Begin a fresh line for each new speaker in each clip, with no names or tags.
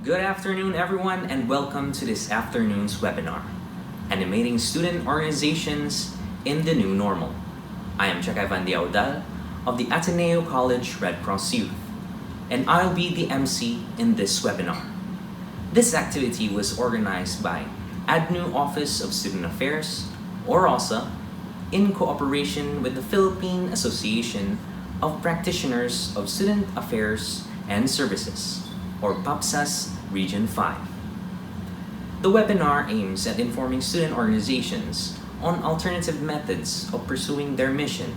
Good afternoon, everyone, and welcome to this afternoon's webinar, Animating Student Organizations in the New Normal. I am Van Diaudal of the Ateneo College Red Cross Youth, and I'll be the MC in this webinar. This activity was organized by ADNU Office of Student Affairs, or OSA, in cooperation with the Philippine Association of Practitioners of Student Affairs and Services, or PAPSAS Region 5. The webinar aims at informing student organizations on alternative methods of pursuing their mission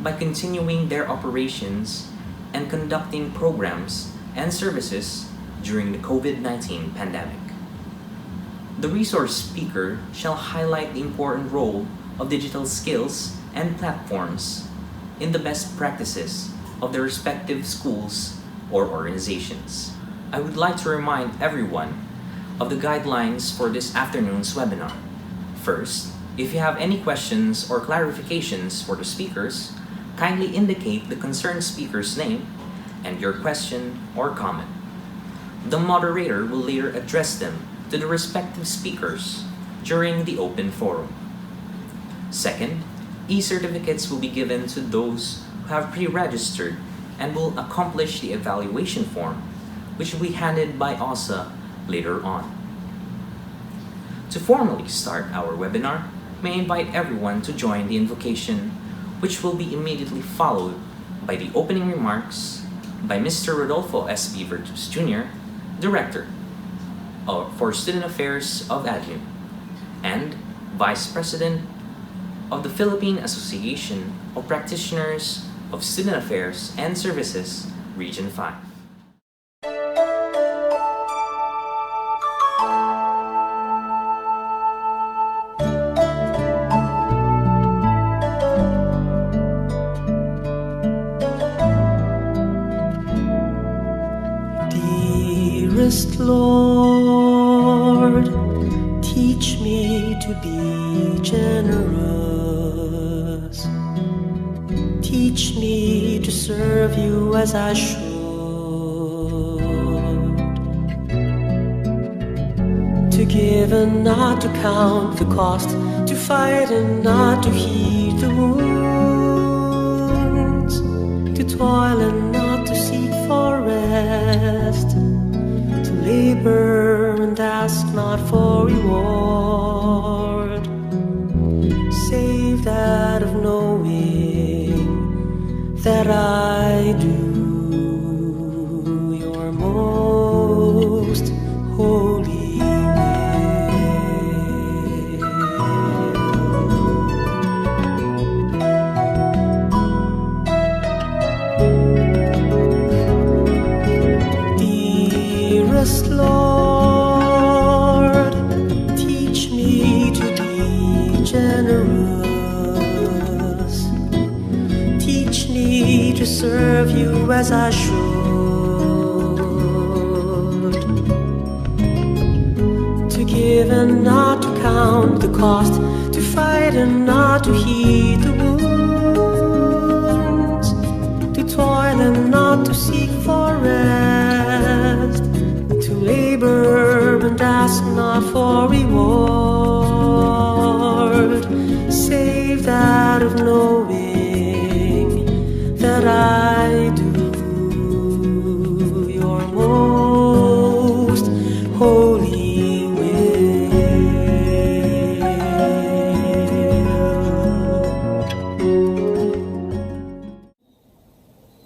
by continuing their operations and conducting programs and services during the COVID-19 pandemic. The resource speaker shall highlight the important role of digital skills and platforms in the best practices of their respective schools or organizations. I would like to remind everyone of the guidelines for this afternoon's webinar. First, if you have any questions or clarifications for the speakers, kindly indicate the concerned speaker's name and your question or comment. The moderator will later address them to the respective speakers during the open forum. Second, e-certificates will be given to those who have pre-registered and will accomplish the evaluation form, which will be handed by OSA later on. To formally start our webinar, may I invite everyone to join the invocation, which will be immediately followed by the opening remarks by Mr. Rodolfo S. B. Virtus Jr., Director for Student Affairs of ADNU, and Vice President of the Philippine Association of Practitioners of Student Affairs and Services, Region 5.
Dearest Lord, teach me to be generous. Teach me to serve you as I should. To give and not to count the cost. To fight and not to heed the wounds. To toil and not to seek for rest. To labor and ask not for reward. Saved out of knowing that I do your most holy will. Dearest Lord, teach me to be generous. Teach me to serve you as I should. To give and not to count the cost. To fight and not to heed the wounds. To toil and not to seek for rest. To labor and ask not for reward. Saved out of knowing that I do your most holy will.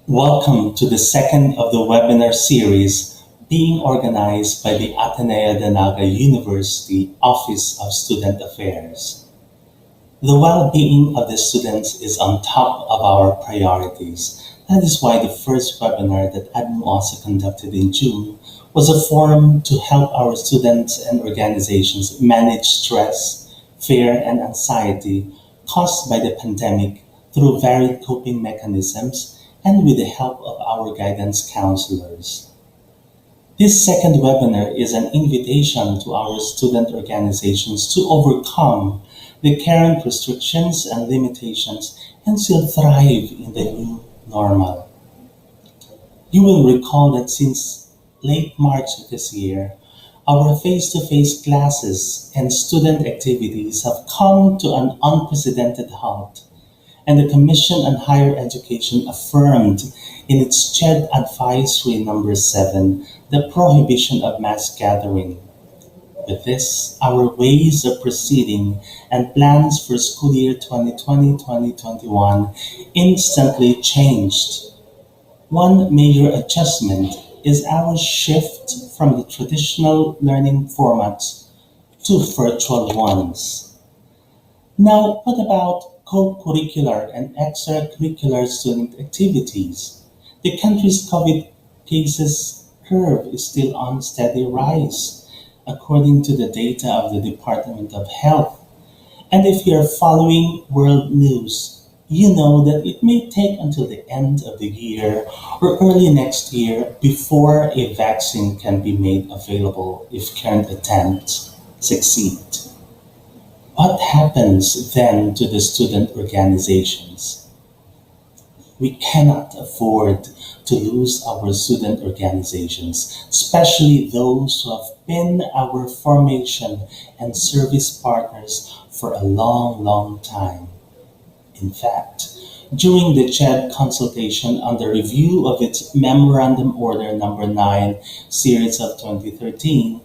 Welcome to the second of the webinar series being organized by the Ateneo de Naga University Office of Student Affairs. The well-being of the students is on top of our priorities. That is why the first webinar that ADNU also conducted in June was a forum to help our students and organizations manage stress, fear, and anxiety caused by the pandemic through varied coping mechanisms and with the help of our guidance counselors. This second webinar is an invitation to our student organizations to overcome the current restrictions and limitations and still thrive in the new normal. You will recall that since late March of this year, our face to face classes and student activities have come to an unprecedented halt, and the Commission on Higher Education affirmed in its CHED Advisory Number 7 the prohibition of mass gathering. With this, our ways of proceeding and plans for school year 2020-2021 instantly changed. One major adjustment is our shift from the traditional learning formats to virtual ones. Now, what about co-curricular and extracurricular student activities? The country's COVID cases curve is still on steady rise, according to the data of the Department of Health. And if you're following world news, you know that it may take until the end of the year or early next year before a vaccine can be made available if current attempts succeed. What happens then to the student organizations? We cannot afford to lose our student organizations, especially those who have been our formation and service partners for a long, long time. In fact, during the CHED consultation on the review of its Memorandum Order Number 9, Series of 2013,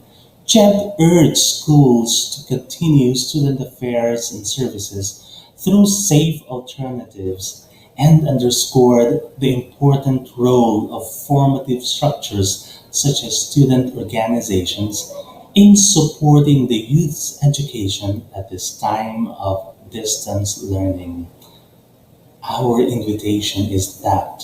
CHED urged schools to continue student affairs and services through safe alternatives and underscored the important role of formative structures such as student organizations in supporting the youth's education at this time of distance learning. Our invitation is that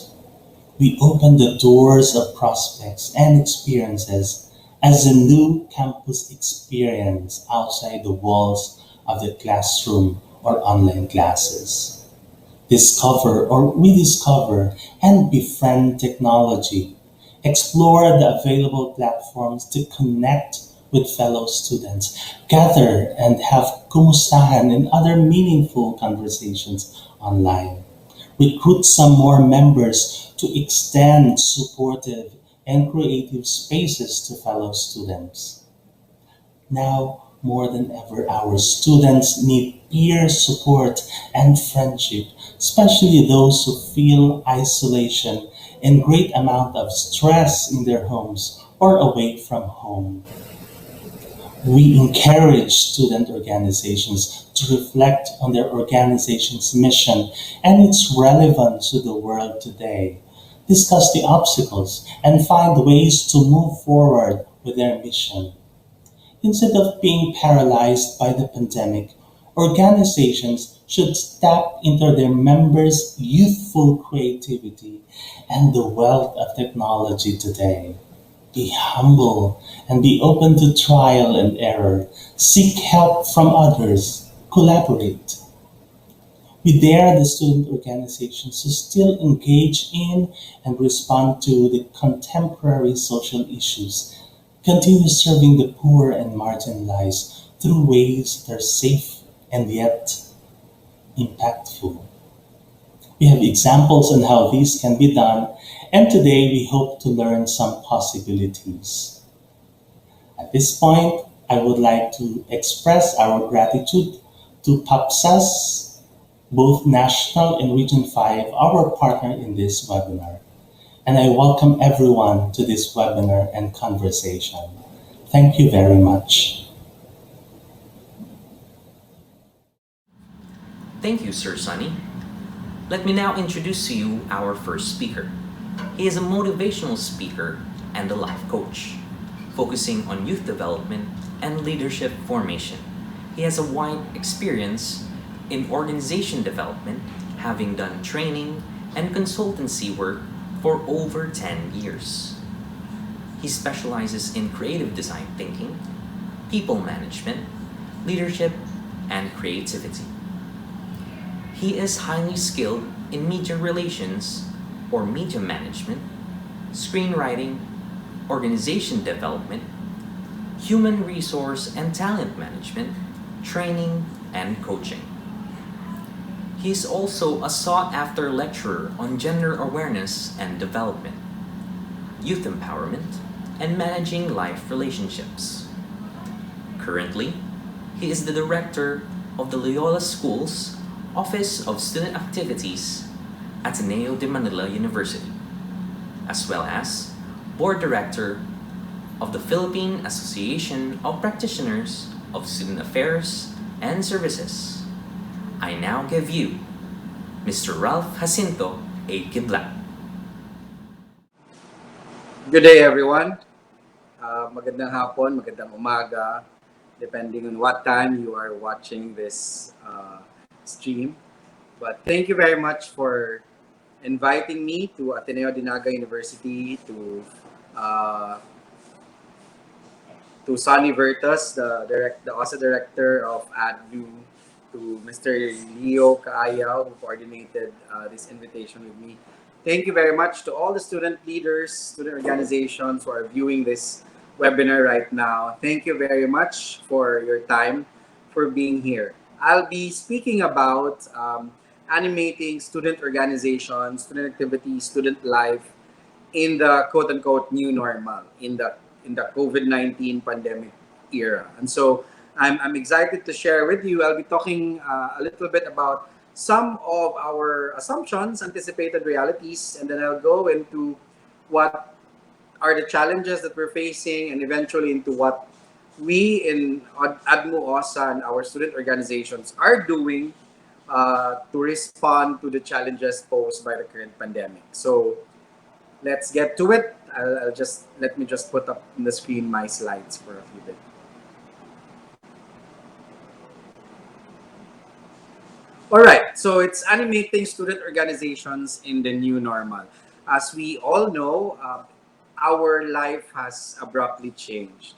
we open the doors of prospects and experiences as a new campus experience outside the walls of the classroom or online classes. We discover and befriend technology, explore the available platforms to connect with fellow students, gather and have kumustahan and other meaningful conversations online, recruit some more members to extend supportive and creative spaces to fellow students. Now, more than ever, our students need peer support and friendship, especially those who feel isolation and great amount of stress in their homes or away from home. We encourage student organizations to reflect on their organization's mission and its relevance to the world today, discuss the obstacles, and find ways to move forward with their mission. Instead of being paralyzed by the pandemic, organizations should tap into their members' youthful creativity and the wealth of technology today. Be humble and be open to trial and error. Seek help from others. Collaborate. We dare the student organizations to still engage in and respond to the contemporary social issues. Continue serving the poor and marginalized through ways that are safe and yet impactful. We have examples on how this can be done, and today we hope to learn some possibilities. At this point, I would like to express our gratitude to PAPSAS, both National and Region 5, our partner in this webinar. And I welcome everyone to this webinar and conversation. Thank you very much.
Thank you, Sir Sunny. Let me now introduce to you our first speaker. He is a motivational speaker and a life coach, focusing on youth development and leadership formation. He has a wide experience in organization development, having done training and consultancy work for over 10 years. He specializes in creative design thinking, people management, leadership, and creativity. He is highly skilled in media relations or media management, screenwriting, organization development, human resource and talent management, training, and coaching. He is also a sought-after lecturer on gender awareness and development, youth empowerment, and managing life relationships. Currently, he is the director of the Loyola School's Office of Student Activities, Ateneo de Manila University, as well as board director of the Philippine Association of Practitioners of Student Affairs and Services. I now give you Mr. Ralph Jacinto, a Quiblat.
Good day, everyone. Magandang hapon, magandang umaga, depending on what time you are watching this stream. But thank you very much for inviting me to Ateneo de Naga University uh, to Sonny Vertus, the also director of ADU, to Mr. Leo Kaayaw, who coordinated this invitation with me. Thank you very much to all the student leaders, student organizations who are viewing this webinar right now. Thank you very much for your time, for being here. I'll be speaking about animating student organizations, student activities, student life in the quote-unquote new normal, in the COVID-19 pandemic era. And so I'm excited to share with you. I'll be talking a little bit about some of our assumptions, anticipated realities, and then I'll go into what are the challenges that we're facing, and eventually into what we in ADMU OSA and our student organizations are doing to respond to the challenges posed by the current pandemic. So let's get to it. Let me just put up on the screen my slides for a few bit. All right, so it's animating student organizations in the new normal. As we all know, our life has abruptly changed.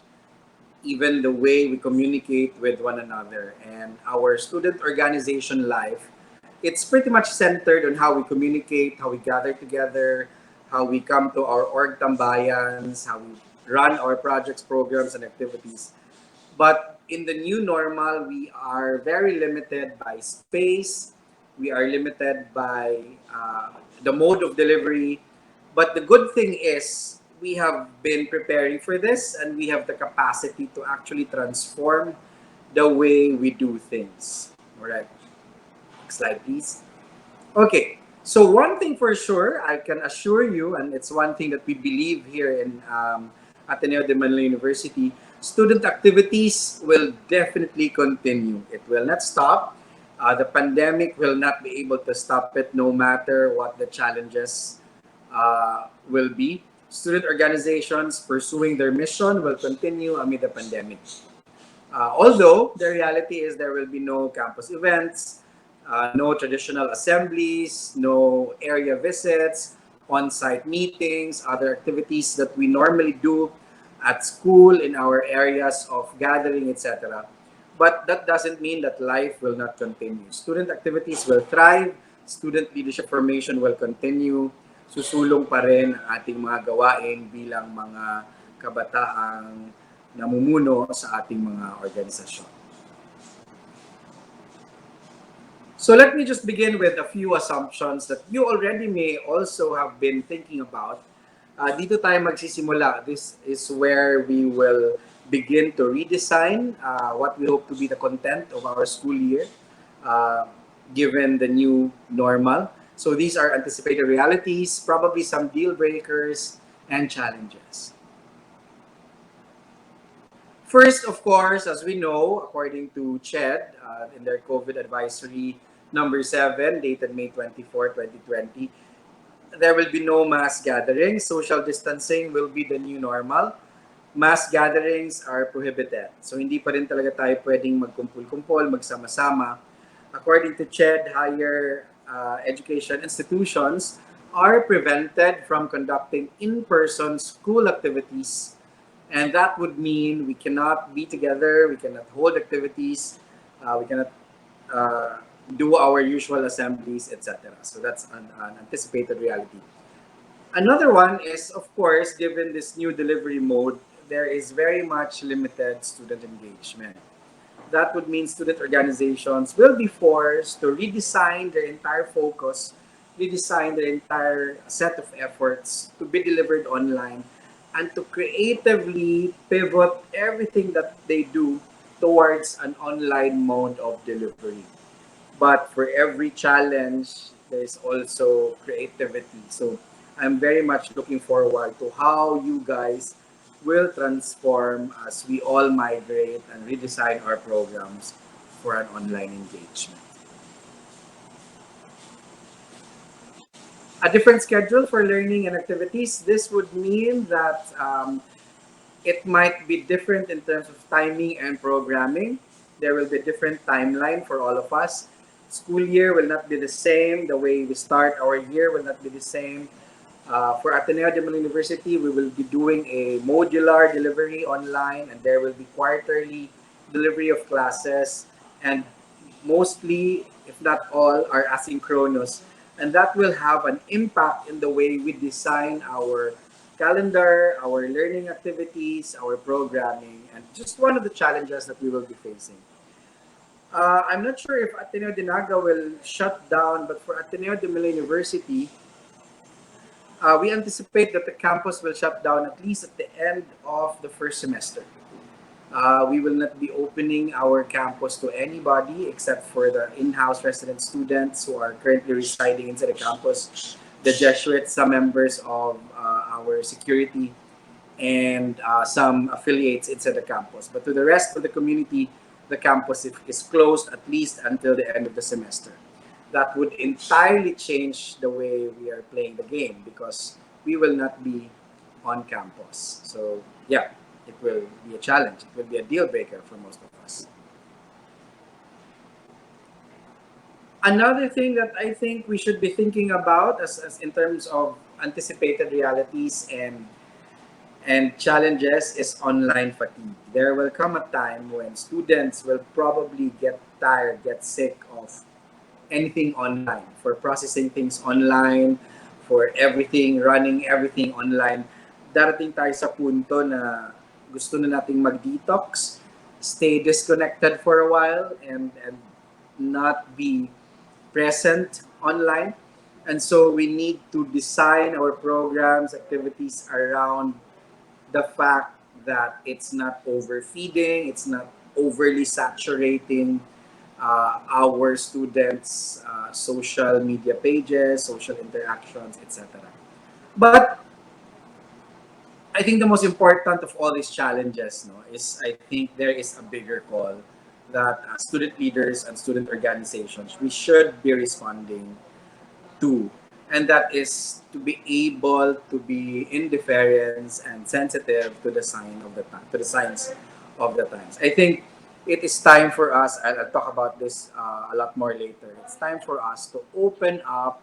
Even the way we communicate with one another, and our student organization life, it's pretty much centered on how we communicate, how we gather together, how we come to our org tambayans, how we run our projects, programs, and activities. But in the new normal, we are very limited by space. We are limited by the mode of delivery. But the good thing is we have been preparing for this, and we have the capacity to actually transform the way we do things. All right. Next slide, please. Okay. So one thing for sure, I can assure you, and it's one thing that we believe here in Ateneo de Manila University, student activities will definitely continue. It will not stop. The pandemic will not be able to stop it, no matter what the challenges will be. Student organizations pursuing their mission will continue amid the pandemic. Although the reality is there will be no campus events, no traditional assemblies, no area visits, on-site meetings, other activities that we normally do at school, in our areas of gathering, etc. But that doesn't mean that life will not continue. Student activities will thrive, student leadership formation will continue, susulong pa rin ang ating mga gawain bilang mga kabataang namumuno sa ating mga organisasyon. So let me just begin with a few assumptions that you already may also have been thinking about. Dito tayo magsisimula. This is where we will begin to redesign what we hope to be the content of our school year, given the new normal. So these are anticipated realities, probably some deal breakers and challenges. First, of course, as we know, according to CHED, in their COVID advisory number 7, dated May 24, 2020, there will be no mass gatherings. Social distancing will be the new normal. Mass gatherings are prohibited. So hindi pa rin talaga tayo pwedeng magkumpul-kumpol, magsama-sama. According to CHED, higher education institutions are prevented from conducting in-person school activities. And that would mean we cannot be together, we cannot hold activities, we cannot do our usual assemblies, etc. So that's an anticipated reality. Another one is, of course, given this new delivery mode, there is very much limited student engagement. That would mean student organizations will be forced to redesign their entire focus, redesign their entire set of efforts to be delivered online and to creatively pivot everything that they do towards an online mode of delivery. But for every challenge, there's also creativity. So I'm very much looking forward to how you guys will transform as we all migrate and redesign our programs for an online engagement. A different schedule for learning and activities. This would mean that it might be different in terms of timing and programming. There will be a different timeline for all of us. School year will not be the same. The way we start our year will not be the same. For Ateneo de Manila University, we will be doing a modular delivery online, and there will be quarterly delivery of classes, and mostly, if not all, are asynchronous. And that will have an impact in the way we design our calendar, our learning activities, our programming, and just one of the challenges that we will be facing. I'm not sure if Ateneo de Naga will shut down, but for Ateneo de Manila University, we anticipate that the campus will shut down at least at the end of the first semester. We will not be opening our campus to anybody except for the in-house resident students who are currently residing inside the campus, the Jesuits, some members of our security, and some affiliates inside the campus. But to the rest of the community, the campus is closed at least until the end of the semester. That would entirely change the way we are playing the game because we will not be on campus. So, yeah, it will be a challenge. It will be a deal breaker for most of us. Another thing that I think we should be thinking about as in terms of anticipated realities and challenges is online fatigue. There will come a time when students will probably get tired, get sick of anything online, for processing things online, for everything, running everything online. Darating tayo sa punto na gusto na nating mag-detox, stay disconnected for a while, and not be present online. And so we need to design our programs, activities around the fact that it's not overfeeding, it's not overly saturating our students' social media pages, social interactions, etc. But I think the most important of all these challenges, no, is I think there is a bigger call that student leaders and student organizations we should be responding to, and that is to be able to be indifferent and sensitive to the sign of the time, to the signs of the times. I think it is time for us. I'll talk about this a lot more later. It's time for us to open up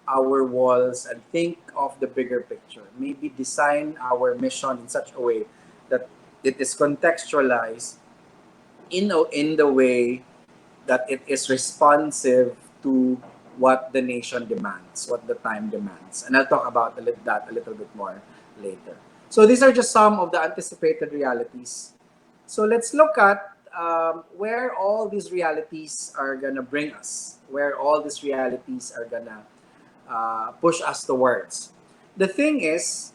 our walls and think of the bigger picture. Maybe design our mission in such a way that it is contextualized in the way that it is responsive to what the nation demands, what the time demands. And I'll talk about that a little bit more later. So these are just some of the anticipated realities. So let's look at where all these realities are going to bring us, where all these realities are going to push us towards. The thing is,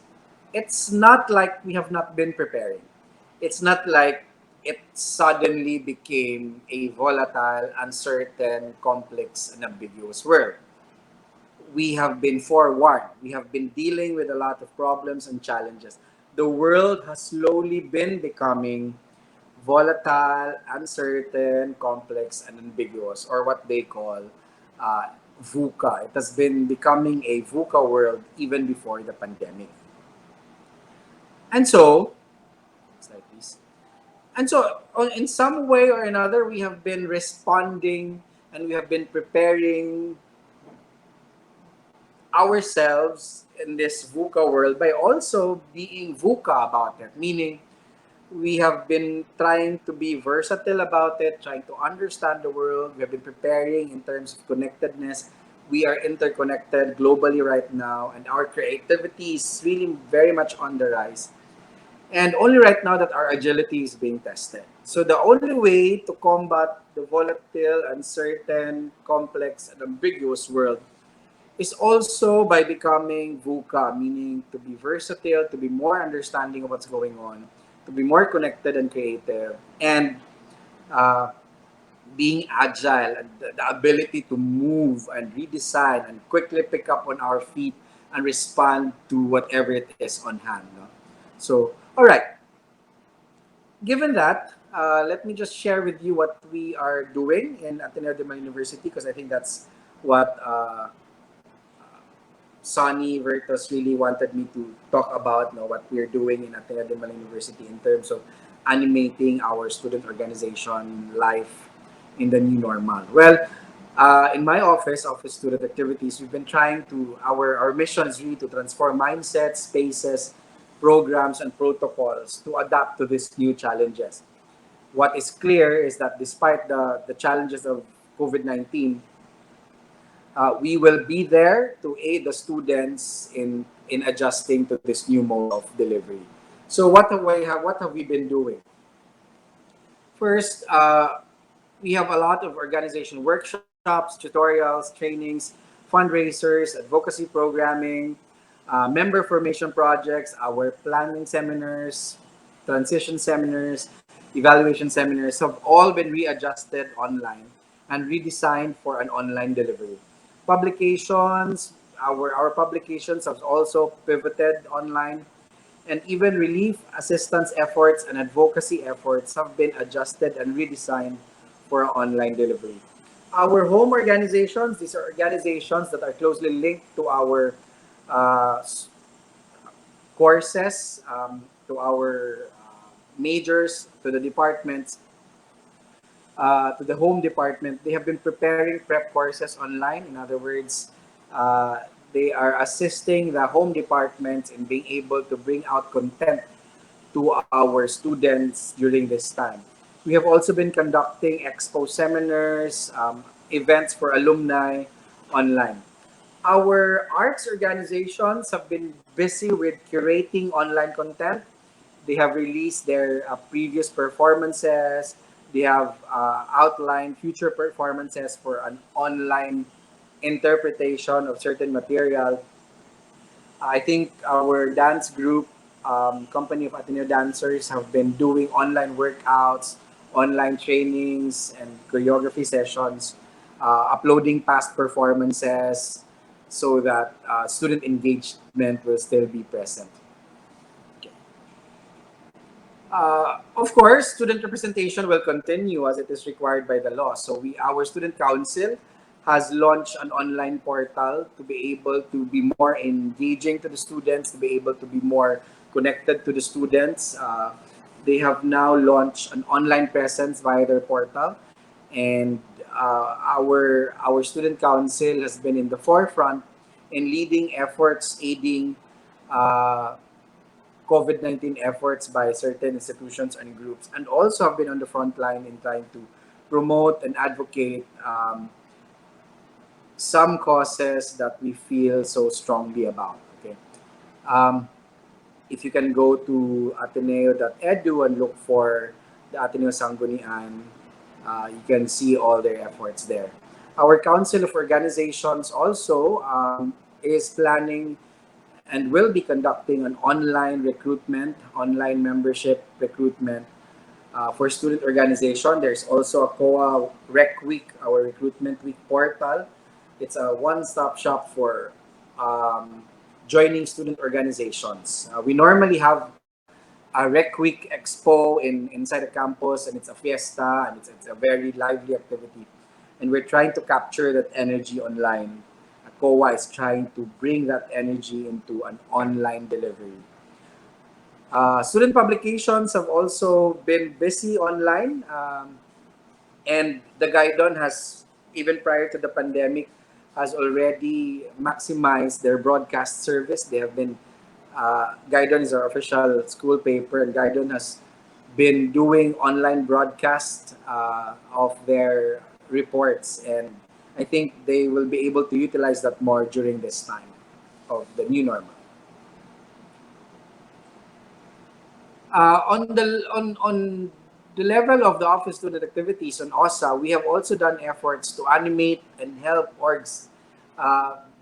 it's not like we have not been preparing. It's not like it suddenly became a volatile, uncertain, complex, and ambiguous world. We have been forewarned. We have been dealing with a lot of problems and challenges. The world has slowly been becoming volatile, uncertain, complex, and ambiguous, or what they call VUCA. It has been becoming a VUCA world even before the pandemic. And so, slide please. And so, in some way or another, we have been responding and we have been preparing ourselves in this VUCA world by also being VUCA about it, meaning we have been trying to be versatile about it, trying to understand the world. We have been preparing in terms of connectedness. We are interconnected globally right now, and our creativity is really very much on the rise. And only right now that our agility is being tested. So the only way to combat the volatile, uncertain, complex, and ambiguous world is also by becoming VUCA, meaning to be versatile, to be more understanding of what's going on, to be more connected and creative, and uh, being agile, and the ability to move and redesign and quickly pick up on our feet and respond to whatever it is on hand. No? So, all right, given that, let me just share with you what we are doing in Ateneo de Manila University because I think that's what Sonny Vertus really wanted me to talk about what we're doing in Ateneo de Manila University in terms of animating our student organization life in the new normal. Well, in my office student activities, we've been trying to, our mission is really to transform mindsets, spaces, programs, and protocols to adapt to these new challenges. What is clear is that despite the challenges of COVID-19, we will be there to aid the students in adjusting to this new mode of delivery. So what have we been doing? First, we have a lot of organization workshops, tutorials, trainings, fundraisers, advocacy programming, member formation projects, our planning seminars, transition seminars, evaluation seminars have all been readjusted online and redesigned for an online delivery. Publications, our publications have also pivoted online, and even relief assistance efforts and advocacy efforts have been adjusted and redesigned for online delivery. Our home organizations, these are organizations that are closely linked to our uh, courses, to our majors, to the departments, to the home department. They have been preparing prep courses online. In other words, uh, they are assisting the home departments in being able to bring out content to our students during this time. We have also been conducting expo seminars, events for alumni online. Our arts organizations have been busy with curating online content. They have released their previous performances. They have outlined future performances for an online interpretation of certain material. I think our dance group, company of Ateneo dancers, have been doing online workouts, online trainings, and choreography sessions, uploading past performances so that student engagement will still be present. Of course, student representation will continue as it is required by the law. So our student council has launched an online portal to be able to be more engaging to the students, to be able to be more connected to the students. They have now launched an online presence via their portal, and our student council has been in the forefront in leading efforts aiding uh, COVID-19 efforts by certain institutions and groups, and also have been on the front line in trying to promote and advocate some causes that we feel so strongly about. Okay, um, if you can go to ateneo.edu and look for the Ateneo Sanggunian, you can see all their efforts there. Our Council of Organizations also is planning and will be conducting an online recruitment, online membership recruitment for student organization. There's also a COA Rec Week, our recruitment week portal. It's a one-stop shop for um, joining student organizations. We normally have a Rec Week Expo inside the campus, and it's a fiesta, and it's a very lively activity. And we're trying to capture that energy online. COA is trying to bring that energy into an online delivery. Student publications have also been busy online, and the Guidon has, even prior to the pandemic, has already maximized their broadcast service. They have been, Guidon is our official school paper, and Guidon has been doing online broadcast of their reports, and I think they will be able to utilize that more during this time of the new normal. On the level of the office student activities on OSA, we have also done efforts to animate and help orgs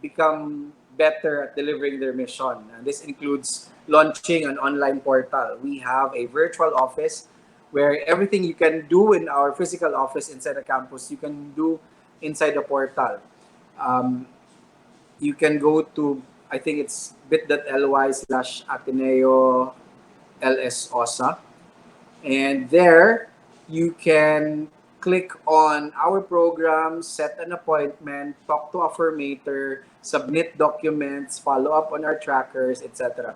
become better at delivering their mission. And this includes launching an online portal. We have a virtual office where everything you can do in our physical office inside the campus, you can do inside the portal. Um, you can go to, I think it's bit.ly/Ateneo LS and there you can click on our program, set an appointment, talk to a formator, submit documents, follow up on our trackers, etc.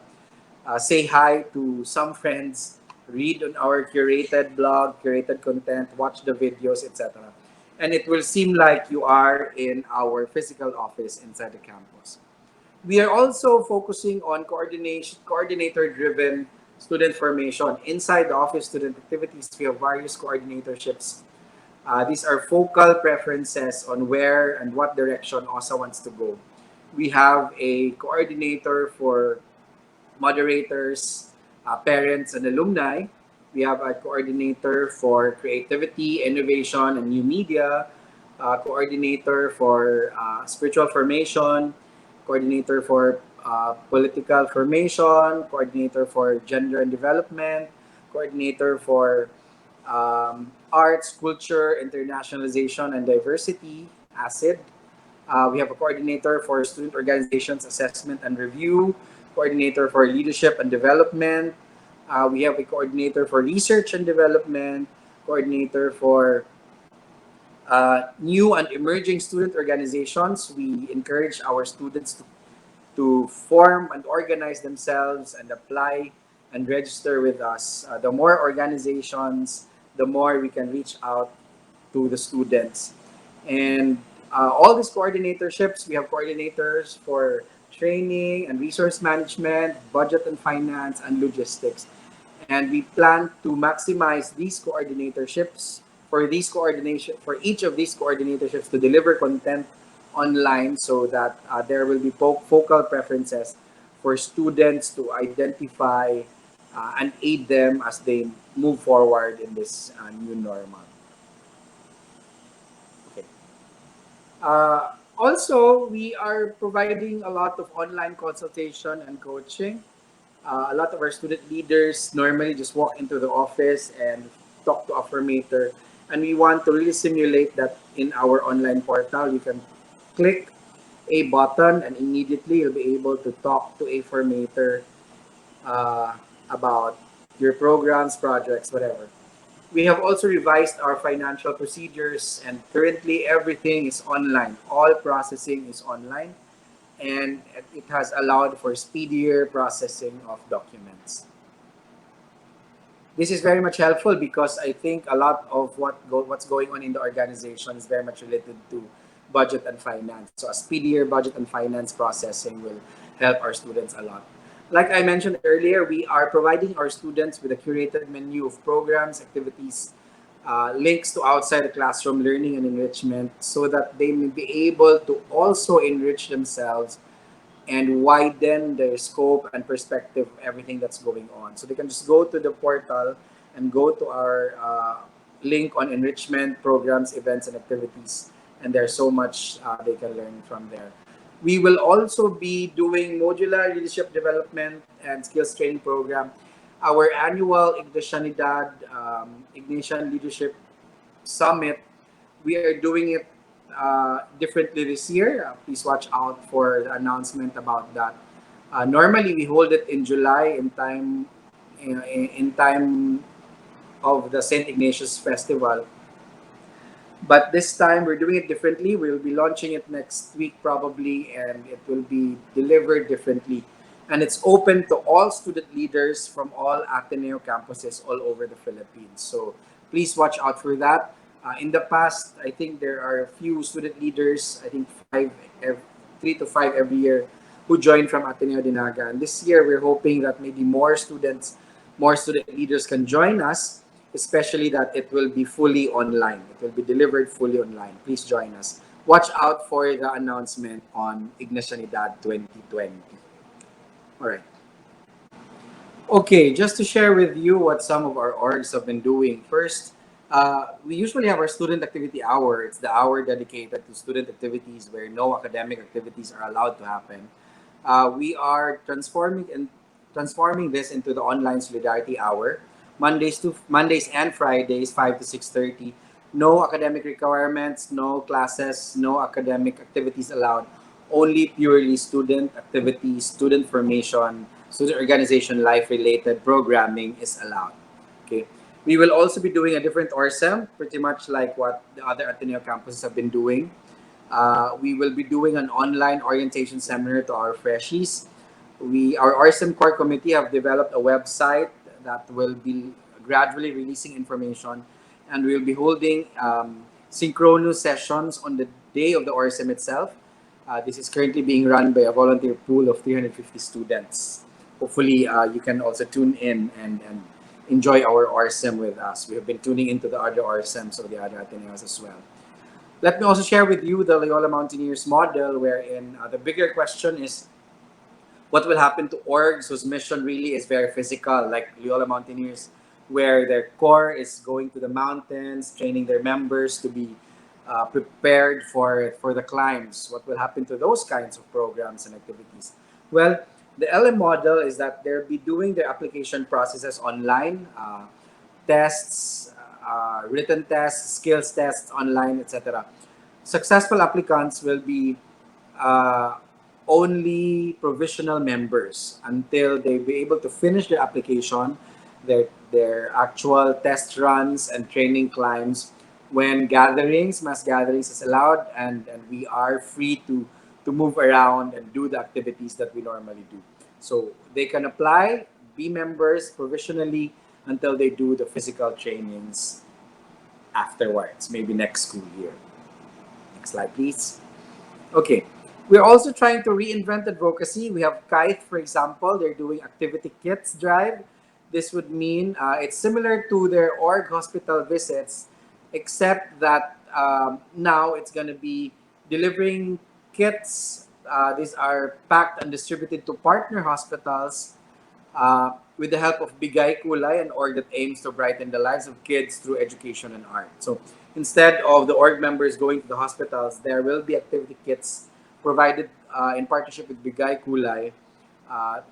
Say hi to some friends, read on our curated blog, curated content, watch the videos, etc. And it will seem like you are in our physical office inside the campus. We are also focusing on coordinator-driven student formation. Inside the office student activities, we have various coordinatorships. These are focal preferences on where and what direction OSA wants to go. We have a coordinator for moderators, parents, and alumni. We have a coordinator for creativity, innovation, and new media, coordinator for spiritual formation, coordinator for political formation, coordinator for gender and development, coordinator for arts, culture, internationalization, and diversity, ACID. We have a coordinator for student organizations, assessment and review, coordinator for leadership and development. We have a coordinator for research and development, coordinator for new and emerging student organizations. We encourage our students to form and organize themselves and apply and register with us. The more organizations, the more we can reach out to the students. And all these coordinatorships, we have coordinators for training and resource management, budget and finance, and logistics. And we plan to maximize these coordinatorships for each of these coordinatorships to deliver content online so that there will be focal preferences for students to identify and aid them as they move forward in this new normal. Okay. Also, we are providing a lot of online consultation and coaching. A lot of our student leaders normally just walk into the office and talk to a formator. And we want to really simulate that in our online portal. You can click a button and immediately you'll be able to talk to a formator about your programs, projects, whatever. We have also revised our financial procedures, and currently everything is online. All processing is online, and it has allowed for speedier processing of documents. This is very much helpful because I think a lot of what's going on in the organization is very much related to budget and finance. So a speedier budget and finance processing will help our students a lot. Like I mentioned earlier, we are providing our students with a curated menu of programs, activities, links to outside the classroom learning and enrichment so that they may be able to also enrich themselves and widen their scope and perspective of everything that's going on. So they can just go to the portal and go to our link on enrichment programs, events, and activities. And there's so much they can learn from there. We will also be doing modular leadership development and skills training program. Our annual Ignatian Leadership Summit, we are doing it differently this year. Please watch out for the announcement about that. Normally, we hold it in July in time of the St. Ignatius Festival. But this time, we're doing it differently. We'll be launching it next week probably, and it will be delivered differently. And it's open to all student leaders from all Ateneo campuses all over the Philippines. So please watch out for that. In the past, I think there are a few student leaders, I think 3 to 5 every year, who joined from Ateneo Dinaga. And this year, we're hoping that maybe more student leaders can join us, especially that it will be fully online. It will be delivered fully online. Please join us. Watch out for the announcement on Ignatianidad 2020. All right. Okay, just to share with you what some of our orgs have been doing. First, We usually have our student activity hour. It's the hour dedicated to student activities where no academic activities are allowed to happen. We are transforming this into the online solidarity hour. Mondays and Fridays, 5 to 6:30. No academic requirements, no classes, no academic activities allowed. Only purely student activities, student formation, student organization, life related programming is allowed. Okay. We will also be doing a different ORSEM, pretty much like what the other Ateneo campuses have been doing. We will be doing an online orientation seminar to our freshies. Our RSM core committee have developed a website that will be gradually releasing information, and we'll be holding synchronous sessions on the day of the RSM itself. This is currently being run by a volunteer pool of 350 students. Hopefully, you can also tune in and enjoy our RSM with us. We have been tuning into the other RSMs of the other Ateneos as well. Let me also share with you the Loyola Mountaineers model, wherein the bigger question is what will happen to orgs whose mission really is very physical, like Loyola Mountaineers, where their core is going to the mountains, training their members to be prepared for the climbs. What will happen to those kinds of programs and activities? Well, the LM model is that they'll be doing their application processes online, tests, written tests, skills tests online, etc. Successful applicants will be uh, only provisional members until they be able to finish their application, their actual test runs and training climbs. When mass gatherings is allowed, and we are free to move around and do the activities that we normally do. So they can apply, be members provisionally until they do the physical trainings afterwards, maybe next school year. Next slide, please. Okay. We're also trying to reinvent advocacy. We have Kite, for example. They're doing activity kits drive. This would mean it's similar to their org hospital visits, except that now it's going to be delivering kits. These are packed and distributed to partner hospitals with the help of Bigay Kulay, an org that aims to brighten the lives of kids through education and art. So instead of the org members going to the hospitals, there will be activity kits provided in partnership with Bigay Kulay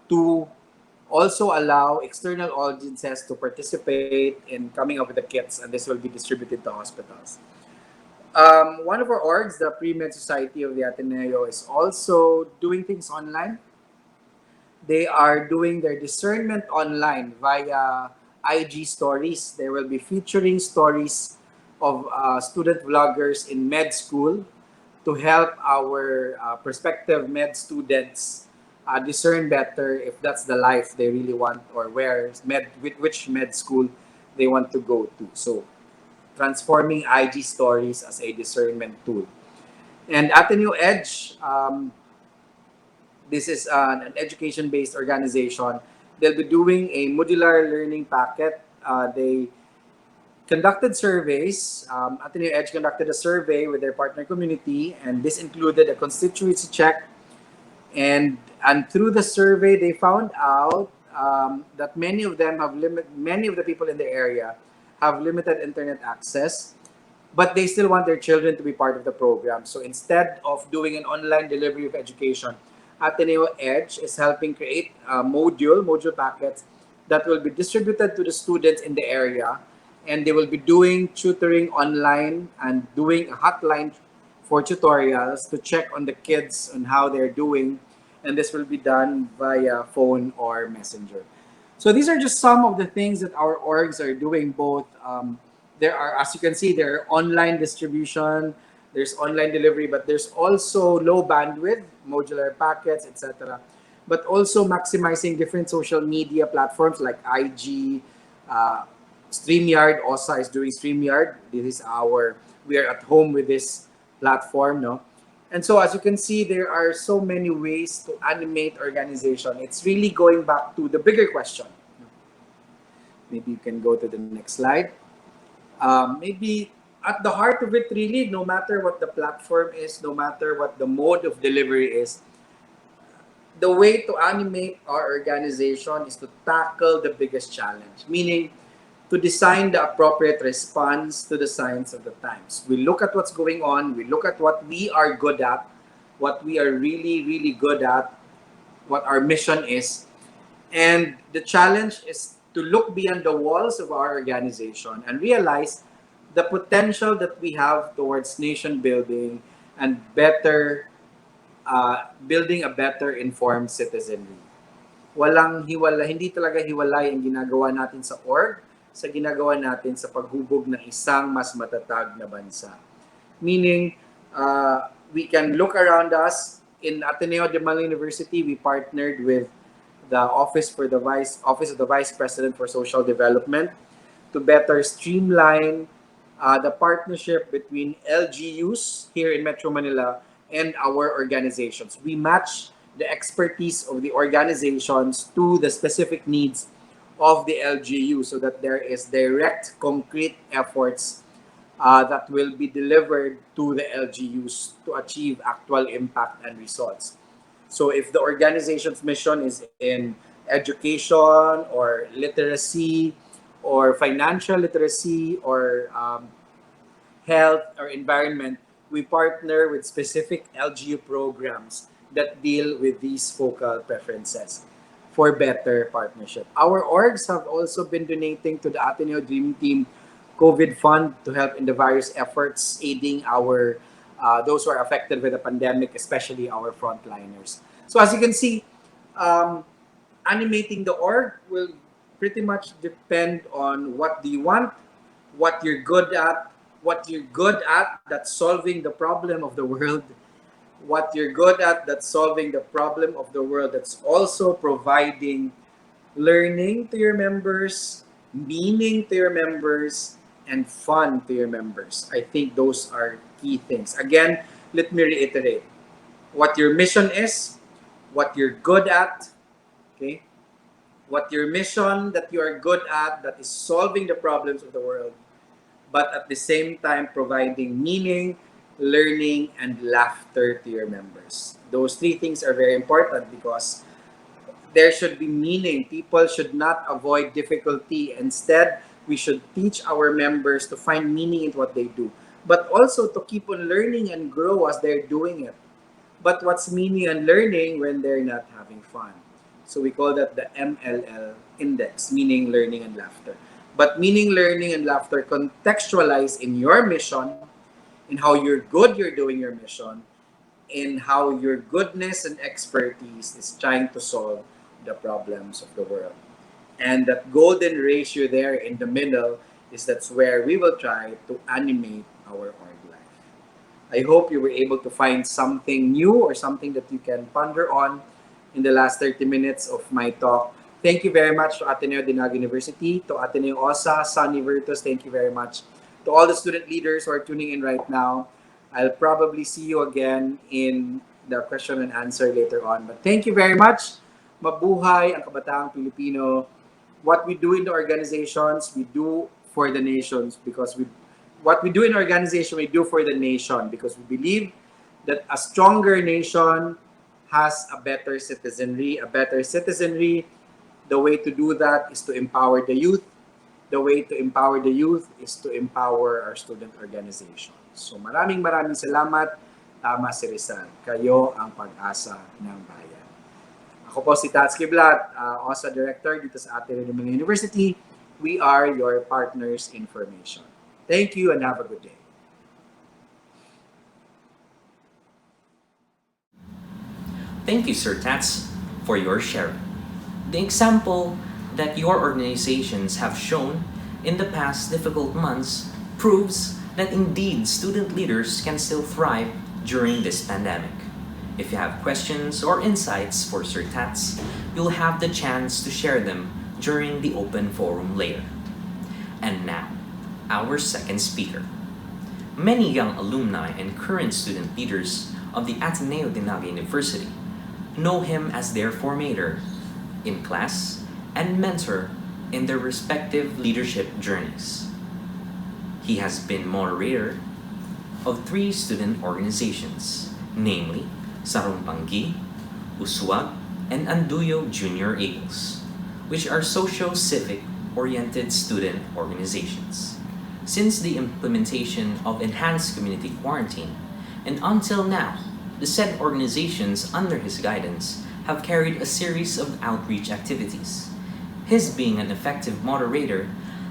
to also allow external audiences to participate in coming up with the kits, and this will be distributed to hospitals. One of our orgs, the Pre-Med Society of the Ateneo, is also doing things online. They are doing their discernment online via IG stories. They will be featuring stories of student vloggers in med school to help our prospective med students discern better if that's the life they really want, or which med school they want to go to. So transforming IG stories as a discernment tool. And Ateneo Edge, this is an education-based organization. They'll be doing a modular learning packet. They conducted surveys. Ateneo Edge conducted a survey with their partner community, and this included a constituency check. And through the survey, they found out that many of the people in the area have limited internet access, but they still want their children to be part of the program. So instead of doing an online delivery of education, Ateneo Edge is helping create module packets that will be distributed to the students in the area, and they will be doing tutoring online and doing a hotline for tutorials to check on the kids on how they're doing, and this will be done via phone or messenger. So these are just some of the things that our orgs are doing. Both there are, as you can see, there are online distribution, there's online delivery, but there's also low bandwidth modular packets, etc. But also maximizing different social media platforms like IG, StreamYard. OSA is doing StreamYard. We are at home with this platform, no? And so as you can see, there are so many ways to animate organization. It's really going back to the bigger question. Maybe you can go to the next slide. Maybe at the heart of it, really, no matter what the platform is, no matter what the mode of delivery is, the way to animate our organization is to tackle the biggest challenge. Meaning, to design the appropriate response to the signs of the times. We look at what's going on, we look at what we are good at, what we are really, really good at, what our mission is. And the challenge is to look beyond the walls of our organization and realize the potential that we have towards nation building and better building a better informed citizenry. Walang hiwala, hindi talaga hiwalay ang ginagawa natin sa org sa ginagawa natin sa paghubog ng isang mas matatag na bansa. Meaning, we can look around us. In Ateneo de Manila University, we partnered with the Office of the Vice President for Social Development to better streamline the partnership between LGUs here in Metro Manila and our organizations. We match the expertise of the organizations to the specific needs of the LGU so that there is direct, concrete efforts that will be delivered to the LGUs to achieve actual impact and results. So if the organization's mission is in education or literacy or financial literacy or health or environment, we partner with specific LGU programs that deal with these focal preferences for better partnership. Our orgs have also been donating to the Ateneo Dream Team COVID Fund to help in the various efforts aiding our those who are affected by the pandemic, especially our frontliners. So as you can see, animating the org will pretty much depend on what do you want, what you're good at, that's solving the problem of the world, what you're good at that's solving the problem of the world, that's also providing learning to your members, meaning to your members, and fun to your members. I think those are key things. Again, let me reiterate what your mission is, what you're good at, okay? What your mission that you are good at that is solving the problems of the world, but at the same time providing meaning, learning, and laughter to your members. Those three things are very important because there should be meaning. People should not avoid difficulty. Instead, we should teach our members to find meaning in what they do, but also to keep on learning and grow as they're doing it. But what's meaning and learning when they're not having fun? So we call that the MLL index, meaning, learning, and laughter. But meaning, learning, and laughter contextualize in your mission, in how you're doing your mission, in how your goodness and expertise is trying to solve the problems of the world. And that golden ratio there in the middle that's where we will try to animate our org life. I hope you were able to find something new or something that you can ponder on in the last 30 minutes of my talk. Thank you very much to Ateneo de Naga University, to Ateneo OSA, Sunny Virtus, thank you very much. To all the student leaders who are tuning in right now, I'll probably see you again in the question and answer later on. But thank you very much. Mabuhay ang kabataang Pilipino. What we do in the organizations, we do for the nations because what we do in organization, we do for the nation because we believe that a stronger nation has a better citizenry. A better citizenry, the way to do that is to empower the youth. The way to empower the youth is to empower our student organizations. So maraming salamat. Tama si Rizal. Kayo ang pag-asa ng bayan. Ako po si Quiblat, OSA Director dito sa Ateneo de Manila University. We are your partners in formation. Thank you and have a good day.
Thank you, Sir Tats, for your sharing. The example that your organizations have shown in the past difficult months proves that indeed student leaders can still thrive during this pandemic. If you have questions or insights for Sir Tats, you'll have the chance to share them during the open forum later. And now, our second speaker. Many young alumni and current student leaders of the Ateneo de Naga University know him as their formator in class and mentor in their respective leadership journeys. He has been moderator of 3 student organizations, namely Sarumpanggi, Uswag, and Anduyo Junior Eagles, which are socio-civic oriented student organizations. Since the implementation of enhanced community quarantine, and until now, the said organizations under his guidance have carried a series of outreach activities. His being an effective moderator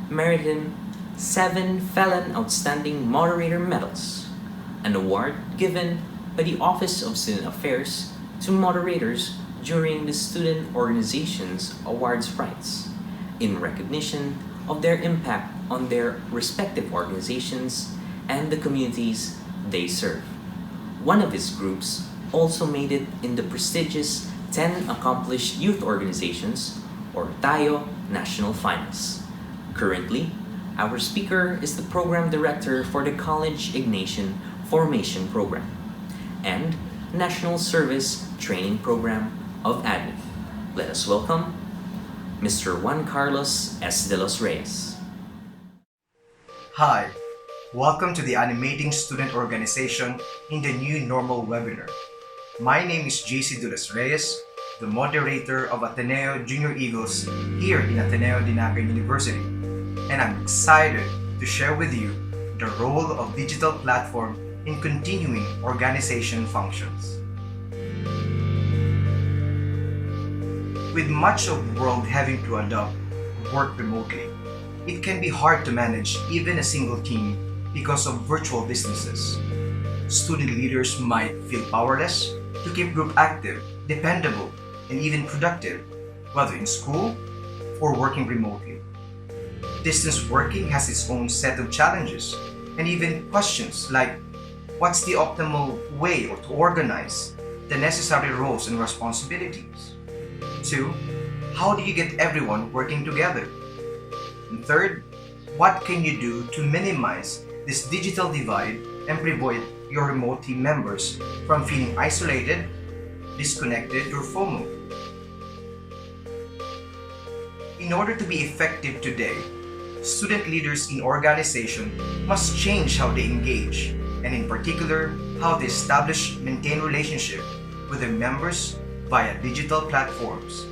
merited him 7 Felon Outstanding Moderator Medals, an award given by the Office of Student Affairs to moderators during the Student Organizations Awards Rights, in recognition of their impact on their respective organizations and the communities they serve. One of his groups also made it in the prestigious 10 Accomplished Youth Organizations, or TAYO, National Finals. Currently, our speaker is the Program Director for the College Ignatian Formation Program and National Service Training Program of ADMIT. Let us welcome Mr. Juan Carlos S. de los Reyes.
Hi, welcome to the Animating Student Organization in the New Normal webinar. My name is Jacinto de los Reyes, the moderator of Ateneo Junior Eagles here in Ateneo University, and I'm excited to share with you the role of digital platform in continuing organization functions. With much of the world having to adopt work remotely, it can be hard to manage even a single team because of virtual businesses. Student leaders might feel powerless to keep group active, dependable, and even productive, whether in school or working remotely. Distance working has its own set of challenges and even questions like, what's the optimal way to organize the necessary roles and responsibilities? 2. How do you get everyone working together? And 3rd, what can you do to minimize this digital divide and prevent your remote team members from feeling isolated, disconnected, or FOMO? In order to be effective today, student leaders in organization must change how they engage, and in particular, how they establish, maintain relationship with their members via digital platforms.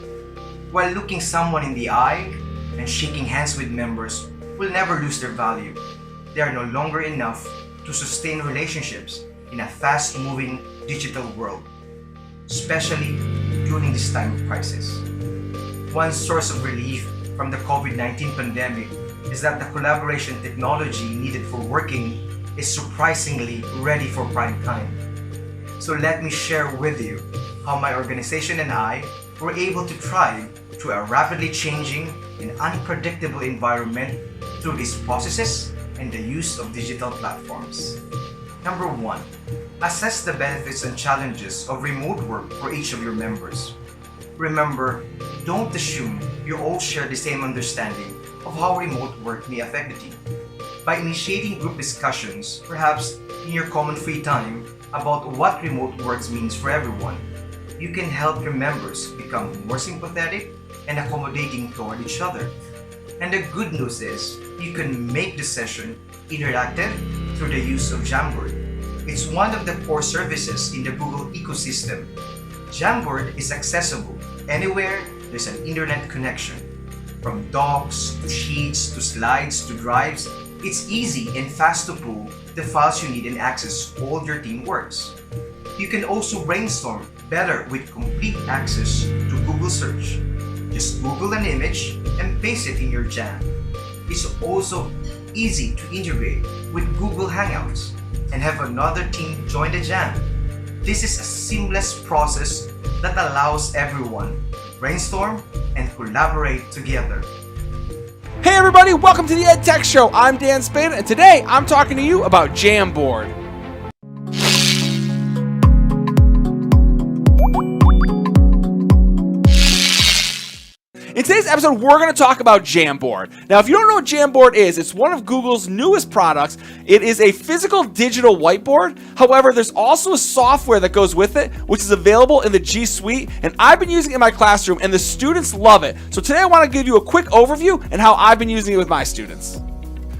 While looking someone in the eye and shaking hands with members will never lose their value, they are no longer enough to sustain relationships in a fast-moving digital world, especially during this time of crisis. One source of relief from the COVID-19 pandemic is that the collaboration technology needed for working is surprisingly ready for prime time. So let me share with you how my organization and I were able to thrive through a rapidly changing and unpredictable environment through these processes and the use of digital platforms. Number 1, assess the benefits and challenges of remote work for each of your members. Remember, don't assume you all share the same understanding of how remote work may affect the team. By initiating group discussions, perhaps in your common free time, about what remote work means for everyone, you can help your members become more sympathetic and accommodating toward each other. And the good news is, you can make the session interactive through the use of Jamboard. It's one of the core services in the Google ecosystem. Jamboard is accessible anywhere there's an internet connection. From docs, to sheets, to slides, to drives, it's easy and fast to pull the files you need and access all your team works. You can also brainstorm better with complete access to Google Search. Just Google an image and paste it in your jam. It's also easy to integrate with Google Hangouts and have another team join the jam. This is a seamless process that allows everyone to brainstorm and collaborate together.
Hey everybody, welcome to the EdTech Show. I'm Dan Spada, and today I'm talking to you about Jamboard. In today's episode, we're going to talk about Jamboard. Now, if you don't know what Jamboard is, it's one of Google's newest products. It is a physical digital whiteboard. However, there's also a software that goes with it, which is available in the G Suite, and I've been using it in my classroom, and the students love it. So today I want to give you a quick overview and how I've been using it with my students.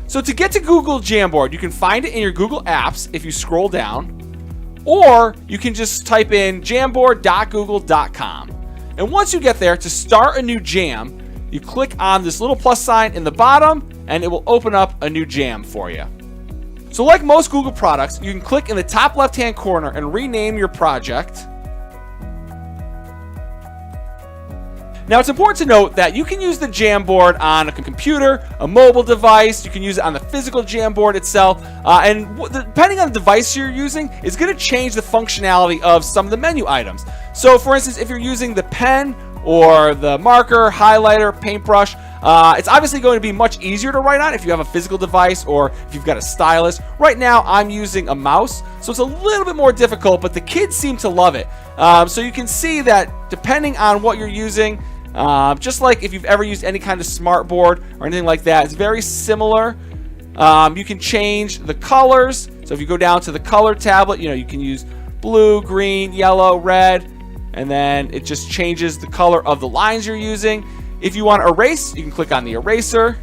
So to get to Google Jamboard, you can find it in your Google Apps if you scroll down, or you can just type in jamboard.google.com. And once you get there, to start a new jam, you click on this little plus sign in the bottom, and it will open up a new jam for you. So like most Google products, you can click in the top left-hand corner and rename your project. Now, it's important to note that you can use the Jamboard on a computer, a mobile device. You can use it on the physical Jamboard itself. And depending on the device you're using, it's going to change the functionality of some of the menu items. So, for instance, if you're using the pen or the marker, highlighter, paintbrush, it's obviously going to be much easier to write on if you have a physical device or if you've got a stylus. Right now, I'm using a mouse, so it's a little bit more difficult, but the kids seem to love it. So you can see that depending on what you're using, just like if you've ever used any kind of smart board or anything like that, it's very similar. You can change the colors. So if you go down to the color tablet, you can use blue, green, yellow, red, and then it just changes the color of the lines you're using. If you want to erase, you can click on the eraser.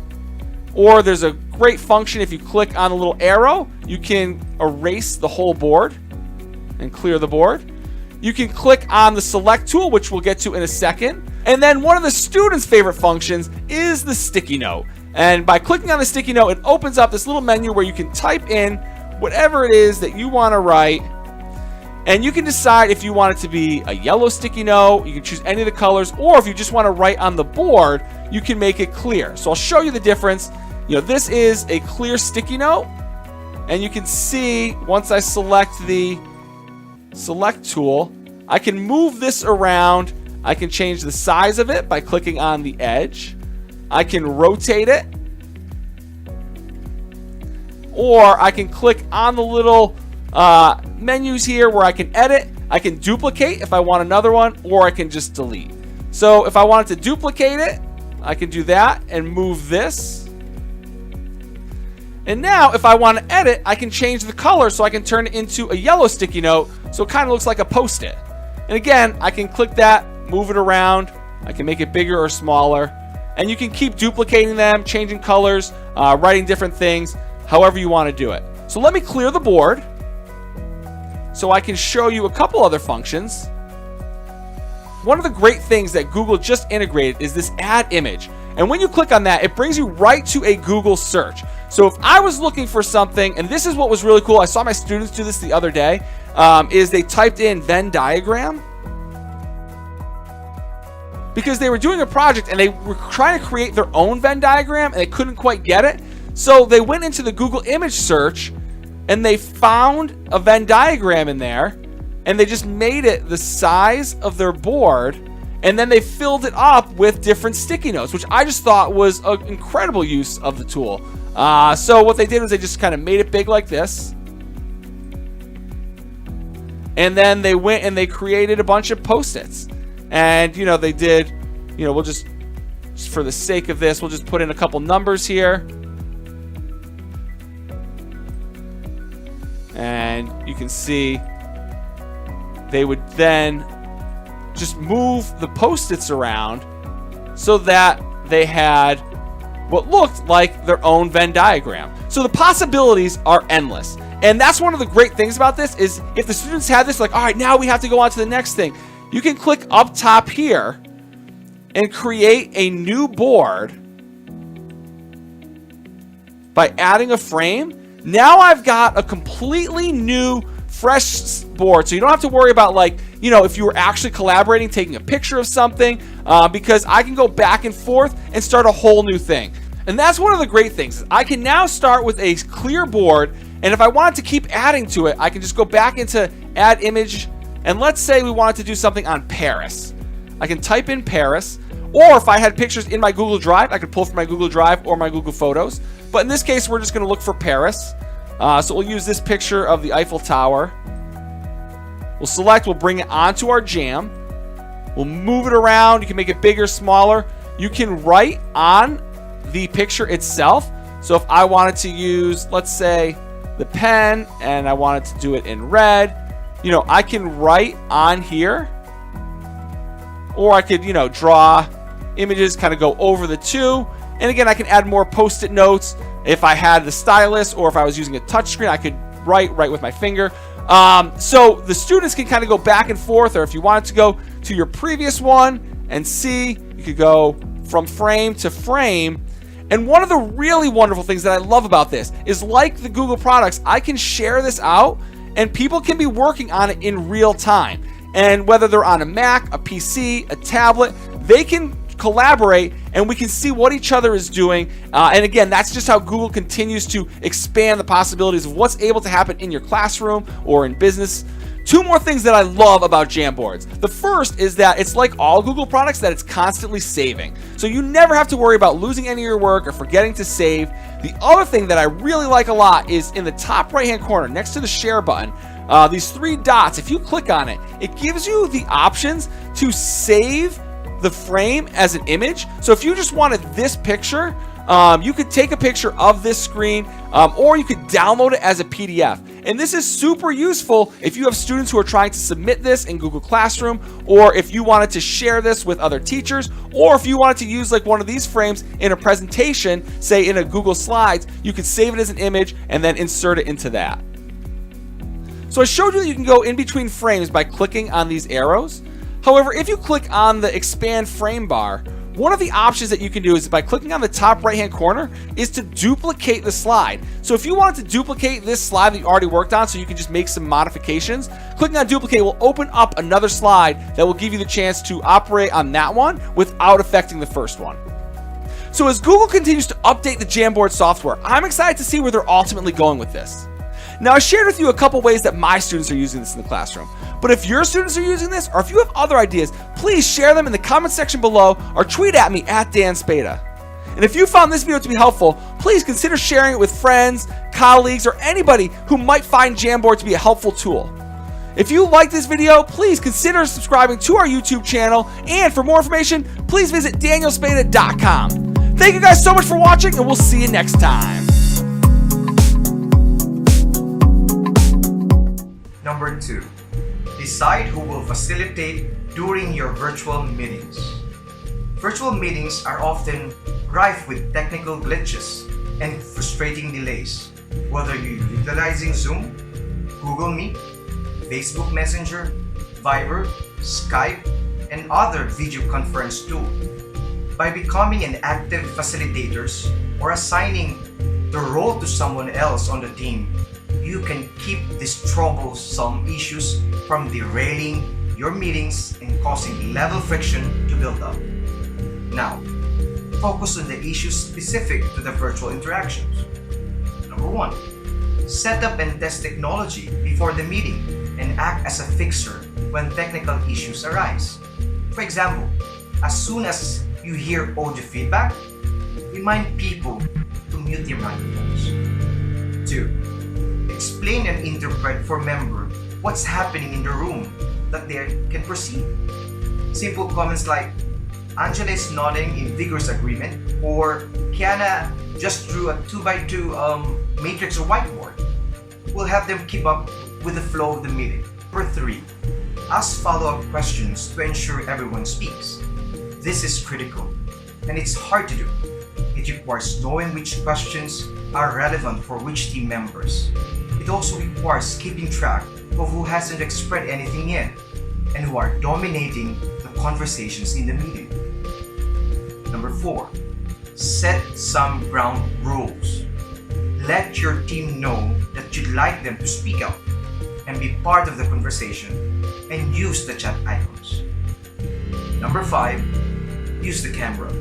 Or there's a great function, if you click on the little arrow, you can erase the whole board and clear the board. You can click on the select tool, which we'll get to in a second. And then one of the students' favorite functions is the sticky note. And by clicking on the sticky note, it opens up this little menu where you can type in whatever it is that you want to write. And you can decide if you want it to be a yellow sticky note. You can choose any of the colors. Or if you just want to write on the board, you can make it clear. So I'll show you the difference. This is a clear sticky note. And you can see once I select the select tool, I can move this around. I can change the size of it by clicking on the edge. I can rotate it. Or I can click on the little menus here where I can edit. I can duplicate if I want another one, or I can just delete. So if I wanted to duplicate it, I can do that and move this. And now if I want to edit, I can change the color so I can turn it into a yellow sticky note so it kind of looks like a Post-it. And again, I can click that, move it around. I can make it bigger or smaller. And you can keep duplicating them, changing colors, writing different things, however you want to do it. So let me clear the board so I can show you a couple other functions. One of the great things that Google just integrated is this add image. And when you click on that, it brings you right to a Google search. So if I was looking for something, and this is what was really cool, I saw my students do this the other day, is they typed in Venn diagram. Because they were doing a project and they were trying to create their own Venn diagram and they couldn't quite get it. So they went into the Google image search and they found a Venn diagram in there and they just made it the size of their board, and then they filled it up with different sticky notes, which I just thought was an incredible use of the tool. So what they did was they just kind of made it big like this. And then they went and they created a bunch of Post-its. And, they did, we'll just for the sake of this, we'll just put in a couple numbers here. And you can see they would then just move the Post-its around so that they had what looked like their own Venn diagram. So the possibilities are endless. And that's one of the great things about this is if the students have this, like, all right, now we have to go on to the next thing. You can click up top here and create a new board by adding a frame. Now I've got a completely new, fresh board. So you don't have to worry about, if you were actually collaborating, taking a picture of something, because I can go back and forth and start a whole new thing. And that's one of the great things. I can now start with a clear board, and if I wanted to keep adding to it, I can just go back into Add Image, and let's say we wanted to do something on Paris. I can type in Paris, or if I had pictures in my Google Drive, I could pull from my Google Drive or my Google Photos. But in this case, we're just going to look for Paris. So we'll use this picture of the Eiffel Tower. We'll select, we'll bring it onto our jam. We'll move it around. You can make it bigger, smaller. You can write on the picture itself. So if I wanted to use, let's say, the pen, and I wanted to do it in red, I can write on here. Or I could, draw images, kind of go over the two. And again, I can add more Post-it notes. If I had the stylus or if I was using a touchscreen, I could write with my finger. So the students can kind of go back and forth, or if you wanted to go to your previous one and see, you could go from frame to frame. And one of the really wonderful things that I love about this is, like the Google products, I can share this out and people can be working on it in real time. And whether they're on a Mac, a PC, a tablet, they can collaborate and we can see what each other is doing. And again, that's just how Google continues to expand the possibilities of what's able to happen in your classroom or in business. Two more things that I love about Jamboards. The first is that it's like all Google products, that it's constantly saving. So you never have to worry about losing any of your work or forgetting to save. The other thing that I really like a lot is in the top right-hand corner, next to the share button, these three dots. If you click on it, it gives you the options to save the frame as an image. So if you just wanted this picture, you could take a picture of this screen, or you could download it as a PDF. And this is super useful if you have students who are trying to submit this in Google Classroom, or if you wanted to share this with other teachers, or if you wanted to use like one of these frames in a presentation, say in a Google Slides, you could save it as an image and then insert it into that. So I showed you that you can go in between frames by clicking on these arrows. However, if you click on the expand frame bar, one of the options that you can do is, by clicking on the top right hand corner, is to duplicate the slide. So if you wanted to duplicate this slide that you already worked on so you can just make some modifications, clicking on duplicate will open up another slide that will give you the chance to operate on that one without affecting the first one. So as Google continues to update the Jamboard software, I'm excited to see where they're ultimately going with this. Now, I shared with you a couple ways that my students are using this in the classroom, but if your students are using this, or if you have other ideas, please share them in the comment section below or tweet at me at Dan Spada. And if you found this video to be helpful, please consider sharing it with friends, colleagues, or anybody who might find Jamboard to be a helpful tool. If you like this video, please consider subscribing to our YouTube channel, and for more information, please visit danielspada.com. Thank you guys so much for watching, and we'll see you next time.
Number 2. Decide who will facilitate during your virtual meetings. Virtual meetings are often rife with technical glitches and frustrating delays. Whether you're utilizing Zoom, Google Meet, Facebook Messenger, Viber, Skype, and other video conference tools. By becoming an active facilitators or assigning the role to someone else on the team, you can keep these troublesome issues from derailing your meetings and causing level friction to build up. Now, focus on the issues specific to the virtual interactions. Number 1. Set up and test technology before the meeting and act as a fixer when technical issues arise. For example, as soon as you hear audio feedback, remind people to mute their microphones. 2. Explain and interpret for member what's happening in the room that they can perceive. Simple comments like, Angela is nodding in vigorous agreement, or Kiana just drew a 2x2 matrix or whiteboard, will have them keep up with the flow of the meeting. Number 3. Ask follow-up questions to ensure everyone speaks. This is critical, and it's hard to do. It requires knowing which questions are relevant for which team members. It also requires keeping track of who hasn't expressed anything yet, and who are dominating the conversations in the meeting. Number 4. Set some ground rules. Let your team know that you'd like them to speak out and be part of the conversation, and use the chat icons. Number 5. Use the camera.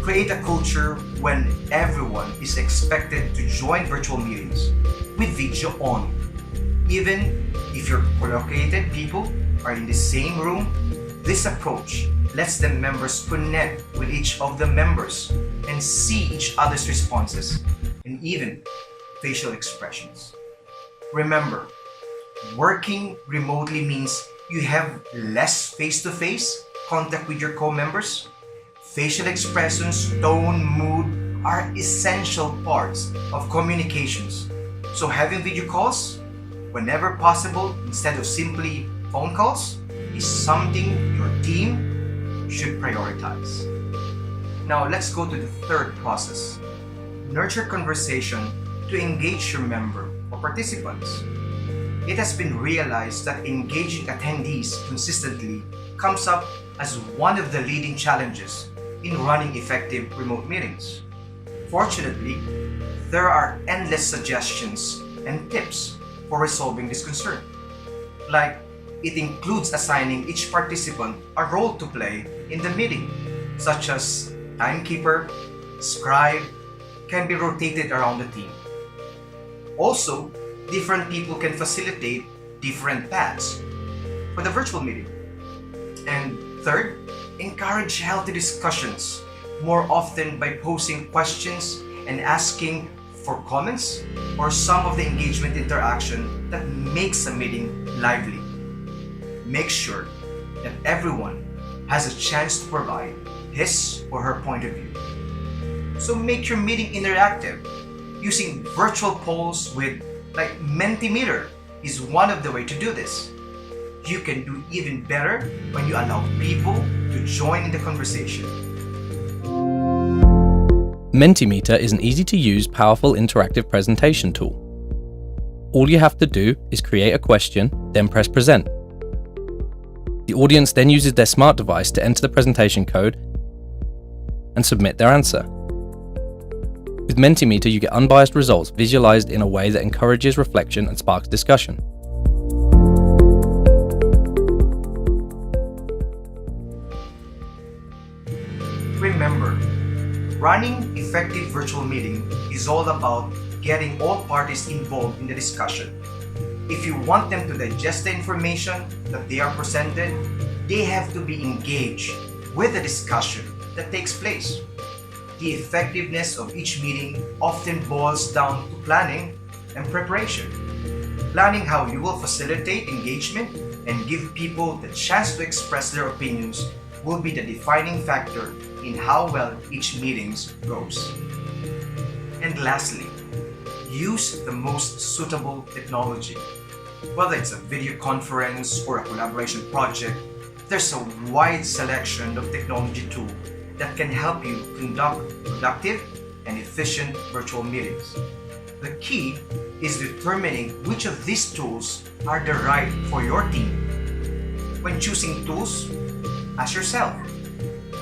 Create a culture when everyone is expected to join virtual meetings with video on. Even if your co-located people are in the same room, this approach lets the members connect with each of the members and see each other's responses and even facial expressions. Remember, working remotely means you have less face-to-face contact with your co-members. Facial expressions, tone, mood are essential parts of communications. So having video calls whenever possible instead of simply phone calls is something your team should prioritize. Now let's go to the third process. Nurture conversation to engage your member or participants. It has been realized that engaging attendees consistently comes up as one of the leading challenges in running effective remote meetings. Fortunately, there are endless suggestions and tips for resolving this concern. Like, it includes assigning each participant a role to play in the meeting, such as timekeeper, scribe, can be rotated around the team. Also, different people can facilitate different paths for the virtual meeting. And third, encourage healthy discussions more often by posing questions and asking for comments or some of the engagement interaction that makes a meeting lively. Make sure that everyone has a chance to provide his or her point of view. So make your meeting interactive. Using virtual polls with Mentimeter is one of the ways to do this. You can do even better when you allow people to join in the conversation.
Mentimeter is an easy-to-use, powerful interactive presentation tool. All you have to do is create a question, then press present. The audience then uses their smart device to enter the presentation code and submit their answer. With Mentimeter, you get unbiased results visualized in a way that encourages reflection and sparks discussion.
Remember, running effective virtual meeting is all about getting all parties involved in the discussion. If you want them to digest the information that they are presented, they have to be engaged with the discussion that takes place. The effectiveness of each meeting often boils down to planning and preparation. Planning how you will facilitate engagement and give people the chance to express their opinions will be the defining factor in how well each meeting goes. And lastly, use the most suitable technology. Whether it's a video conference or a collaboration project, there's a wide selection of technology tools that can help you conduct productive and efficient virtual meetings. The key is determining which of these tools are the right for your team. When choosing tools, ask yourself,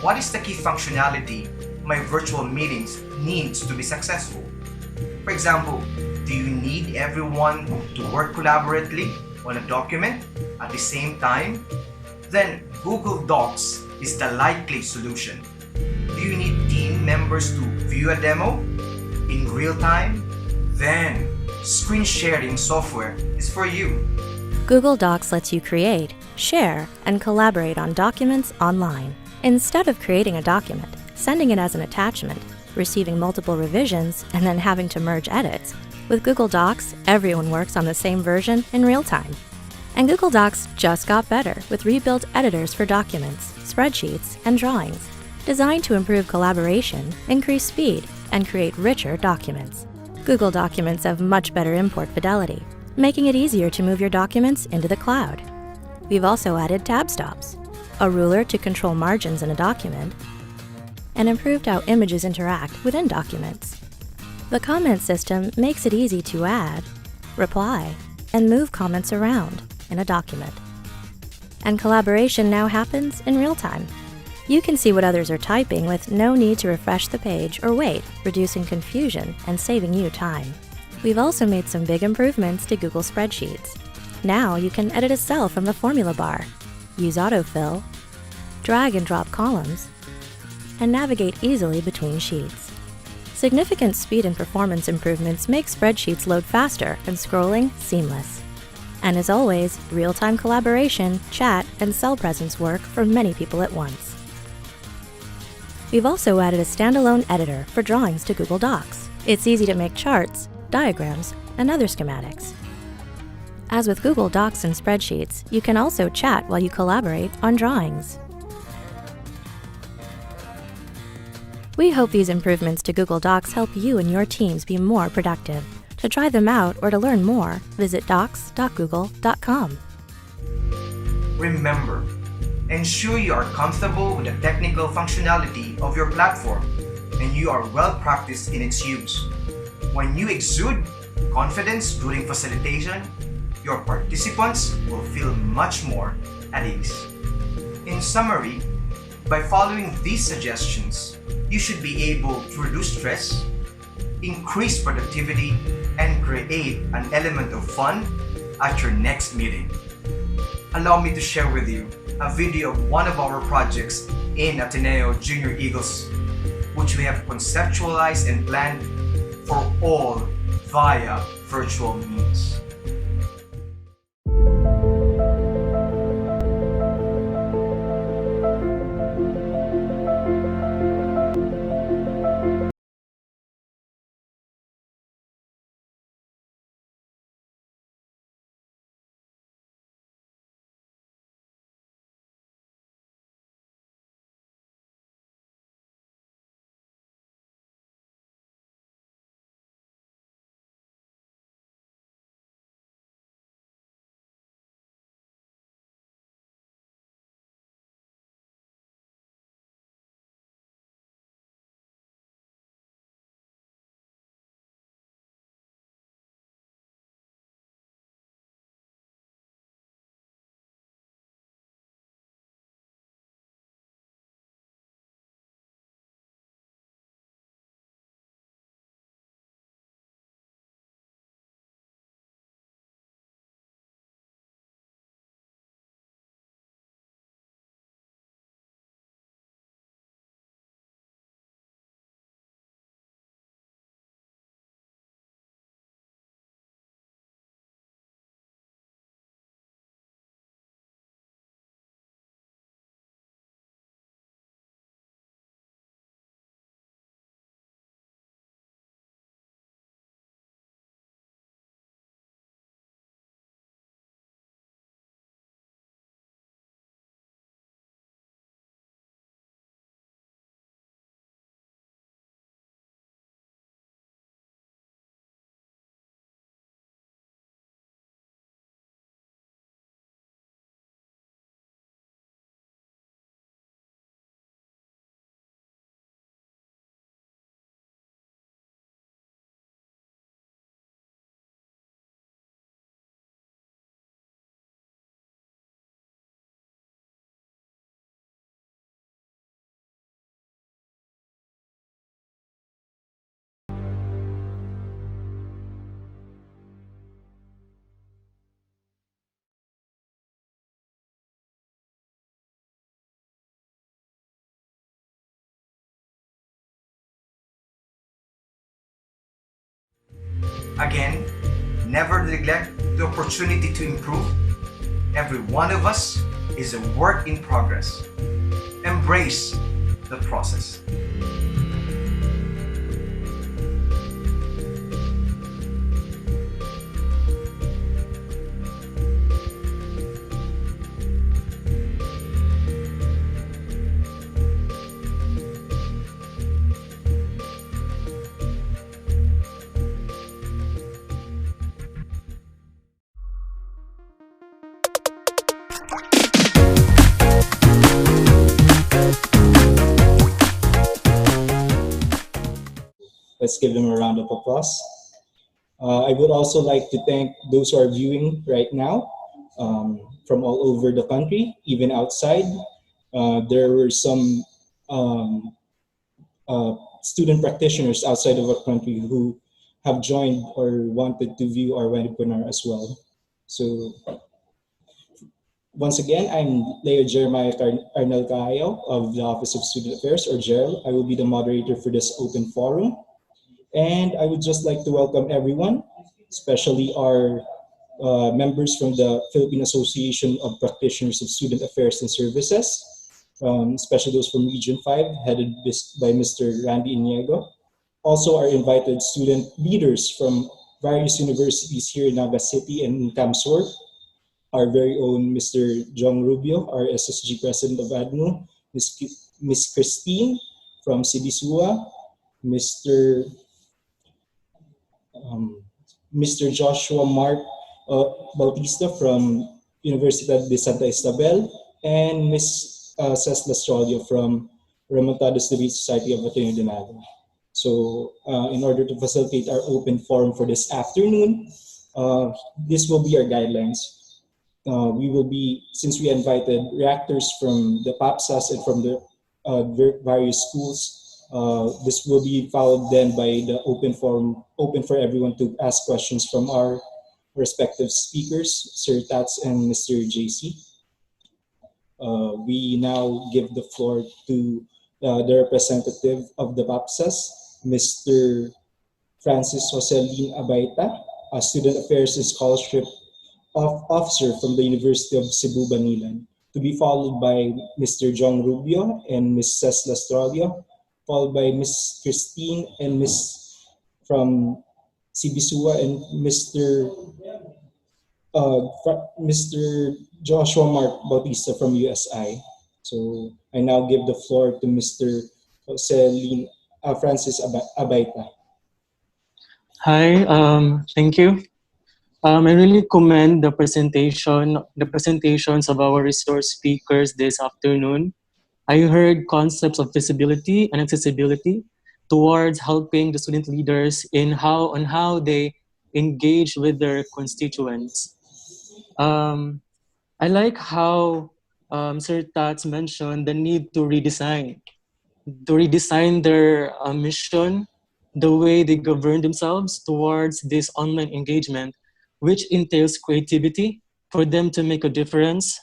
what is the key functionality my virtual meetings needs to be successful? For example, do you need everyone to work collaboratively on a document at the same time? Then Google Docs is the likely solution. Do you need team members to view a demo in real time? Then screen sharing software is for you.
Google Docs lets you create, share, and collaborate on documents online. Instead of creating a document, sending it as an attachment, receiving multiple revisions, and then having to merge edits, with Google Docs, everyone works on the same version in real time. And Google Docs just got better with rebuilt editors for documents, spreadsheets, and drawings, designed to improve collaboration, increase speed, and create richer documents. Google Documents have much better import fidelity, making it easier to move your documents into the cloud. We've also added tab stops, a ruler to control margins in a document, and improved how images interact within documents. The comment system makes it easy to add, reply, and move comments around in a document. And collaboration now happens in real time. You can see what others are typing with no need to refresh the page or wait, reducing confusion and saving you time. We've also made some big improvements to Google Spreadsheets. Now you can edit a cell from the formula bar, use autofill, drag and drop columns, and navigate easily between sheets. Significant speed and performance improvements make spreadsheets load faster and scrolling seamless. And as always, real-time collaboration, chat, and cell presence work for many people at once. We've also added a standalone editor for drawings to Google Docs. It's easy to make charts, diagrams, and other schematics. As with Google Docs and spreadsheets, you can also chat while you collaborate on drawings. We hope these improvements to Google Docs help you and your teams be more productive. To try them out or to learn more, visit docs.google.com.
Remember, ensure you are comfortable with the technical functionality of your platform and you are well practiced in its use. When you exude confidence during facilitation, your participants will feel much more at ease. In summary, By following these suggestions, you should be able to reduce stress, increase productivity, and create an element of fun at your next meeting. Allow me to share with you a video of one of our projects in Ateneo Junior Eagles, which we have conceptualized and planned for all via virtual means. Again, never neglect the opportunity to improve. Every one of us is a work in progress. Embrace the process.
Let's give them a round of applause. I would also like to thank those who are viewing right now from all over the country, even outside. There were some um, student practitioners outside of our country who have joined or wanted to view our webinar as well. So once again, I'm Leo Jeremiah Arnel Cayo of the Office of Student Affairs, or GERL. I will be the moderator for this open forum. And I would just like to welcome everyone, especially our members from the Philippine Association of Practitioners of Student Affairs and Services, especially those from Region 5, headed by Mr. Randy Iniego. Also, our invited student leaders from various universities here in Naga City and in Camsur, our very own Mr. Jong Rubio, our SSG President of ADNU, Miss Christine from Sidisua, Mr. Mr. Joshua Mark Bautista from Universidad de Santa Isabel, and Ms. Cess Lastrolio from Remontados Civic Society of Ateneo de Naga. So in order to facilitate our open forum for this afternoon, this will be our guidelines. We will be, since we invited reactors from the PAPSAS and from the various schools. This will be followed then by the open forum, open for everyone to ask questions from our respective speakers, Sir Tats and Mr. JC. We now give the floor to the representative of the PAPSAS, Mr. Francis Joselin Abaita, a Student Affairs and Scholarship Officer from the University of Cebu, Manila, to be followed by Mr. John Rubio and Ms. Cesla Stralia, followed by Ms. Christine and Ms. from Sibisua and Mr. Joshua Mark Bautista from USI. So I now give the floor to Mr. Francis Abaita.
Hi, thank you. I really commend the presentations of our resource speakers this afternoon. I heard concepts of visibility and accessibility towards helping the student leaders on how they engage with their constituents. I like how Sir Tats mentioned the need to redesign their mission, the way they govern themselves towards this online engagement, which entails creativity for them to make a difference,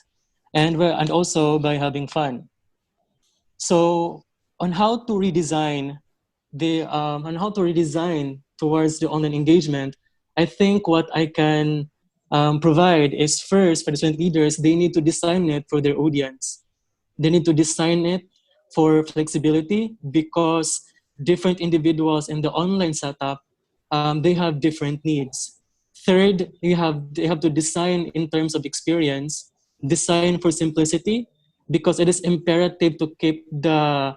and also by having fun. So on how to redesign towards the online engagement, I think what I can provide is, first, for the student leaders, they need to design it for their audience. They need to design it for flexibility because different individuals in the online setup, they have different needs. Third, they have to design in terms of experience, design for simplicity, because it is imperative to keep their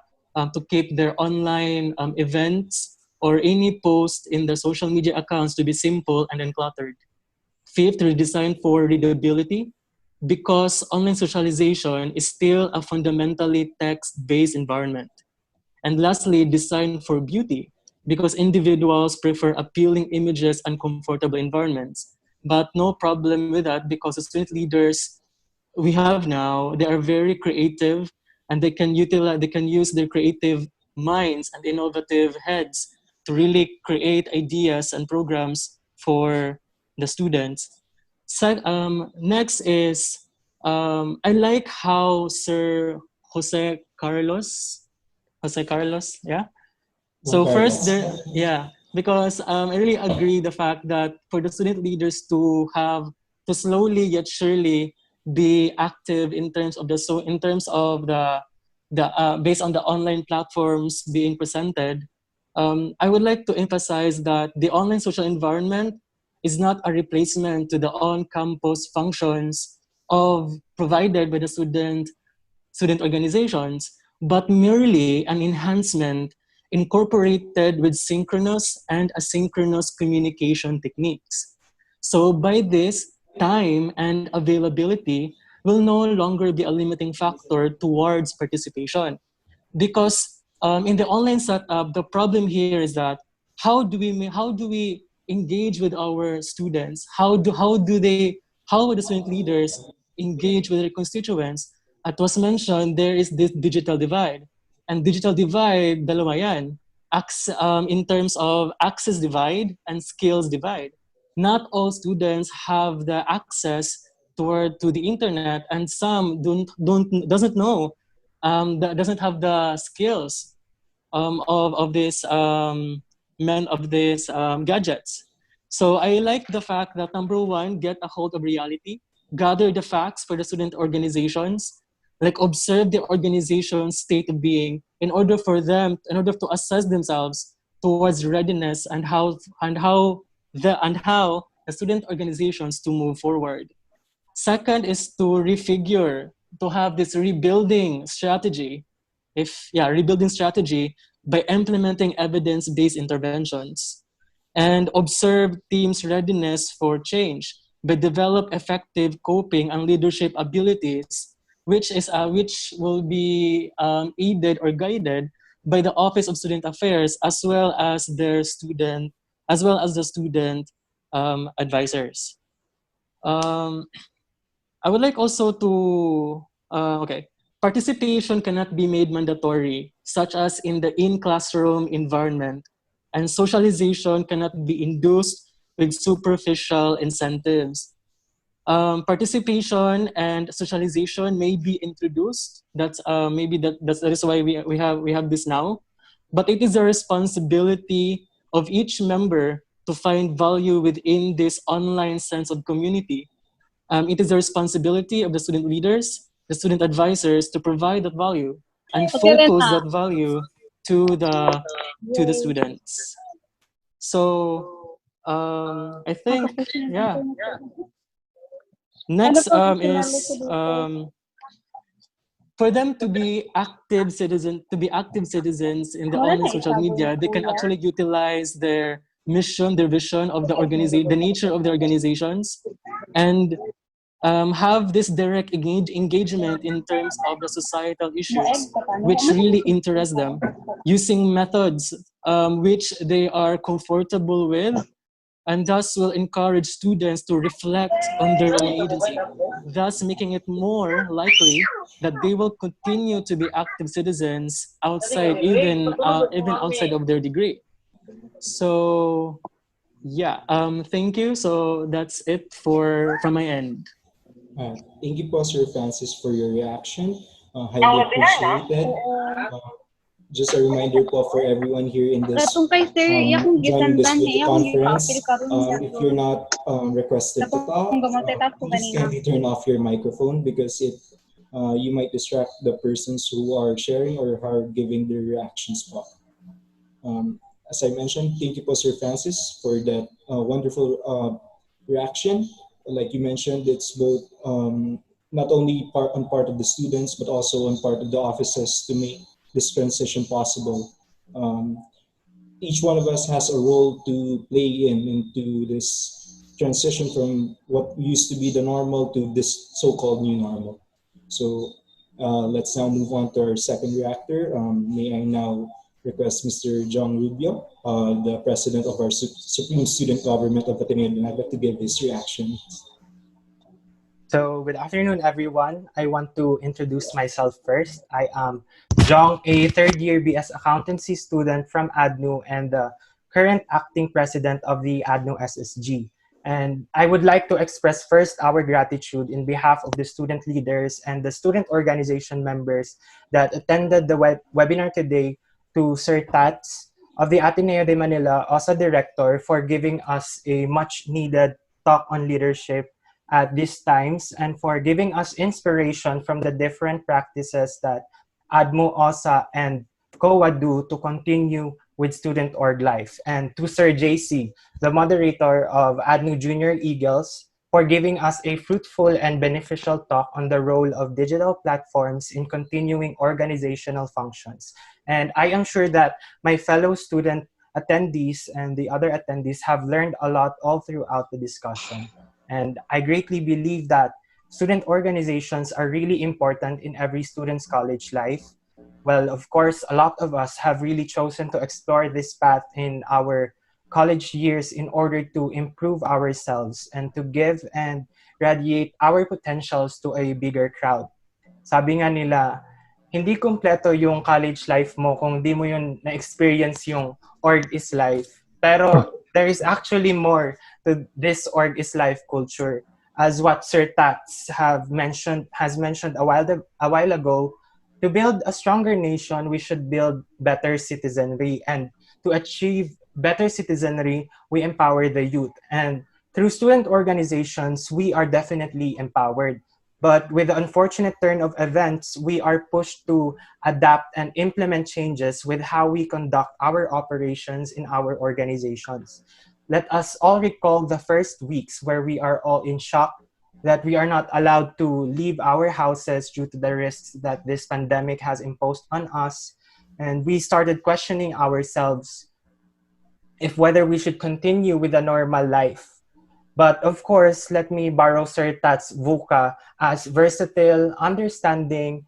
online events or any post in their social media accounts to be simple and uncluttered. Fifth, redesign for readability, because online socialization is still a fundamentally text-based environment. And lastly, design for beauty, because individuals prefer appealing images and comfortable environments. But no problem with that, because the student leaders we have now, they are very creative, and they can use their creative minds and innovative heads to really create ideas and programs for the students. Next is, I like how Sir Jose Carlos, Jose Carlos, yeah. So first,
Carlos.
there, yeah, because I really agree the fact that for the student leaders to slowly yet surely be active in terms of the based on the online platforms being presented. I would like to emphasize that the online social environment is not a replacement to the on-campus functions of provided by the student organizations, but merely an enhancement incorporated with synchronous and asynchronous communication techniques. So by this, time and availability will no longer be a limiting factor towards participation. Because in the online setup, the problem here is that how do we engage with our students? How would the student leaders engage with their constituents? It was mentioned there is this digital divide, and digital divide dalawa yan. In terms of access divide and skills divide. Not all students have the access to the internet, and some don't doesn't know that doesn't have the skills of this of these gadgets. So I like the fact that number one, get a hold of reality, gather the facts for the student organizations, like observe the organization's state of being in order to assess themselves towards readiness and how the student organizations to move forward. Second is to refigure, to have this rebuilding strategy by implementing evidence-based interventions, and observe teams' readiness for change by develop effective coping and leadership abilities, which will be aided or guided by the Office of Student Affairs as well as the student advisors. Um, I would like also to okay. Participation cannot be made mandatory, such as in the in-classroom environment, and socialization cannot be induced with superficial incentives. Participation and socialization may be introduced. That's that is why we have this now, but it is the responsibility of each member to find value within this online sense of community. It is the responsibility of the student leaders, the student advisors to provide that value and focus that value to the students. So I think yeah. Next is for them to be active citizens in the online social media. They can actually utilize their mission, their vision of the organization, the nature of the organizations, and have this direct engagement in terms of the societal issues which really interest them, using methods which they are comfortable with, and thus will encourage students to reflect on their own agency, thus making it more likely that they will continue to be active citizens outside, even outside of their degree. So yeah, thank you. So that's it from my end.
Thank you po, Sir Francis, for your reaction. Highly appreciated. Just a reminder po for everyone here in this joining this video conference, if you're not requested to talk, please kindly turn off your microphone because you might distract the persons who are sharing or are giving their reactions po. As I mentioned, thank you po, Sir Francis, for that wonderful reaction. Like you mentioned, it's both not only on part of the students, but also on part of the offices to make this transition possible. Each one of us has a role to play into this transition from what used to be the normal to this so-called new normal. So let's now move on to our second reactor. May I now request Mr. John Rubio, the president of our Supreme Student Government of Ateneo, to give his reaction.
So, good afternoon, everyone. I want to introduce myself first. I am Jong, a third-year BS Accountancy student from ADNU and the current acting president of the ADNU SSG. And I would like to express first our gratitude in behalf of the student leaders and the student organization members that attended the webinar today, to Sir Tats of the Ateneo de Manila, also director, for giving us a much-needed talk on leadership at these times, and for giving us inspiration from the different practices that ADMO, OSA, and COA do to continue with student org life. And to Sir JC, the moderator of ADNU Junior Eagles, for giving us a fruitful and beneficial talk on the role of digital platforms in continuing organizational functions. And I am sure that my fellow student attendees and the other attendees have learned a lot all throughout the discussion. And I greatly believe that student organizations are really important in every student's college life. Well, of course, a lot of us have really chosen to explore this path in our college years in order to improve ourselves and to give and radiate our potentials to a bigger crowd. Sabi nga nila, hindi kumpleto yung college life mo kung di mo yun na-experience yung org is life. Pero there is actually more to this org is life culture. As what Sir Tats has mentioned a while ago, to build a stronger nation, we should build better citizenry. And to achieve better citizenry, we empower the youth. And through student organizations, we are definitely empowered. But with the unfortunate turn of events, we are pushed to adapt and implement changes with how we conduct our operations in our organizations. Let us all recall the first weeks where we are all in shock that we are not allowed to leave our houses due to the risks that this pandemic has imposed on us. And we started questioning ourselves if whether we should continue with a normal life. But of course, let me borrow Sir Tats VUCA as versatile, understanding,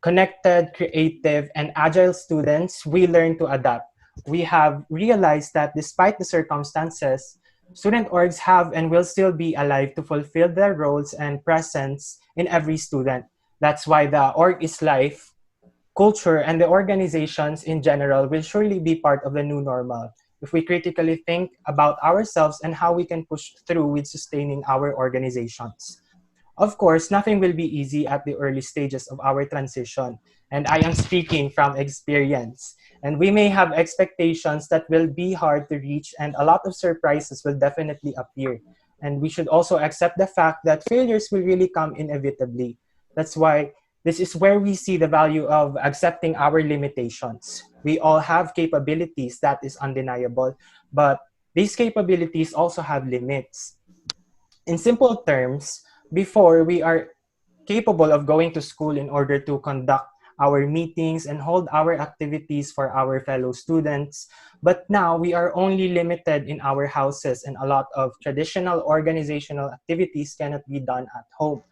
connected, creative, and agile students. We learn to adapt. We have realized that despite the circumstances, student orgs have and will still be alive to fulfill their roles and presence in every student. That's why the org is life culture and the organizations in general will surely be part of the new normal if we critically think about ourselves and how we can push through with sustaining our organizations. Of course, nothing will be easy at the early stages of our transition, and I am speaking from experience. And we may have expectations that will be hard to reach, and a lot of surprises will definitely appear. And we should also accept the fact that failures will really come inevitably. That's why this is where we see the value of accepting our limitations. We all have capabilities, that is undeniable, but these capabilities also have limits. In simple terms, before we are capable of going to school in order to conduct our meetings and hold our activities for our fellow students. But now we are only limited in our houses, and a lot of traditional organizational activities cannot be done at home,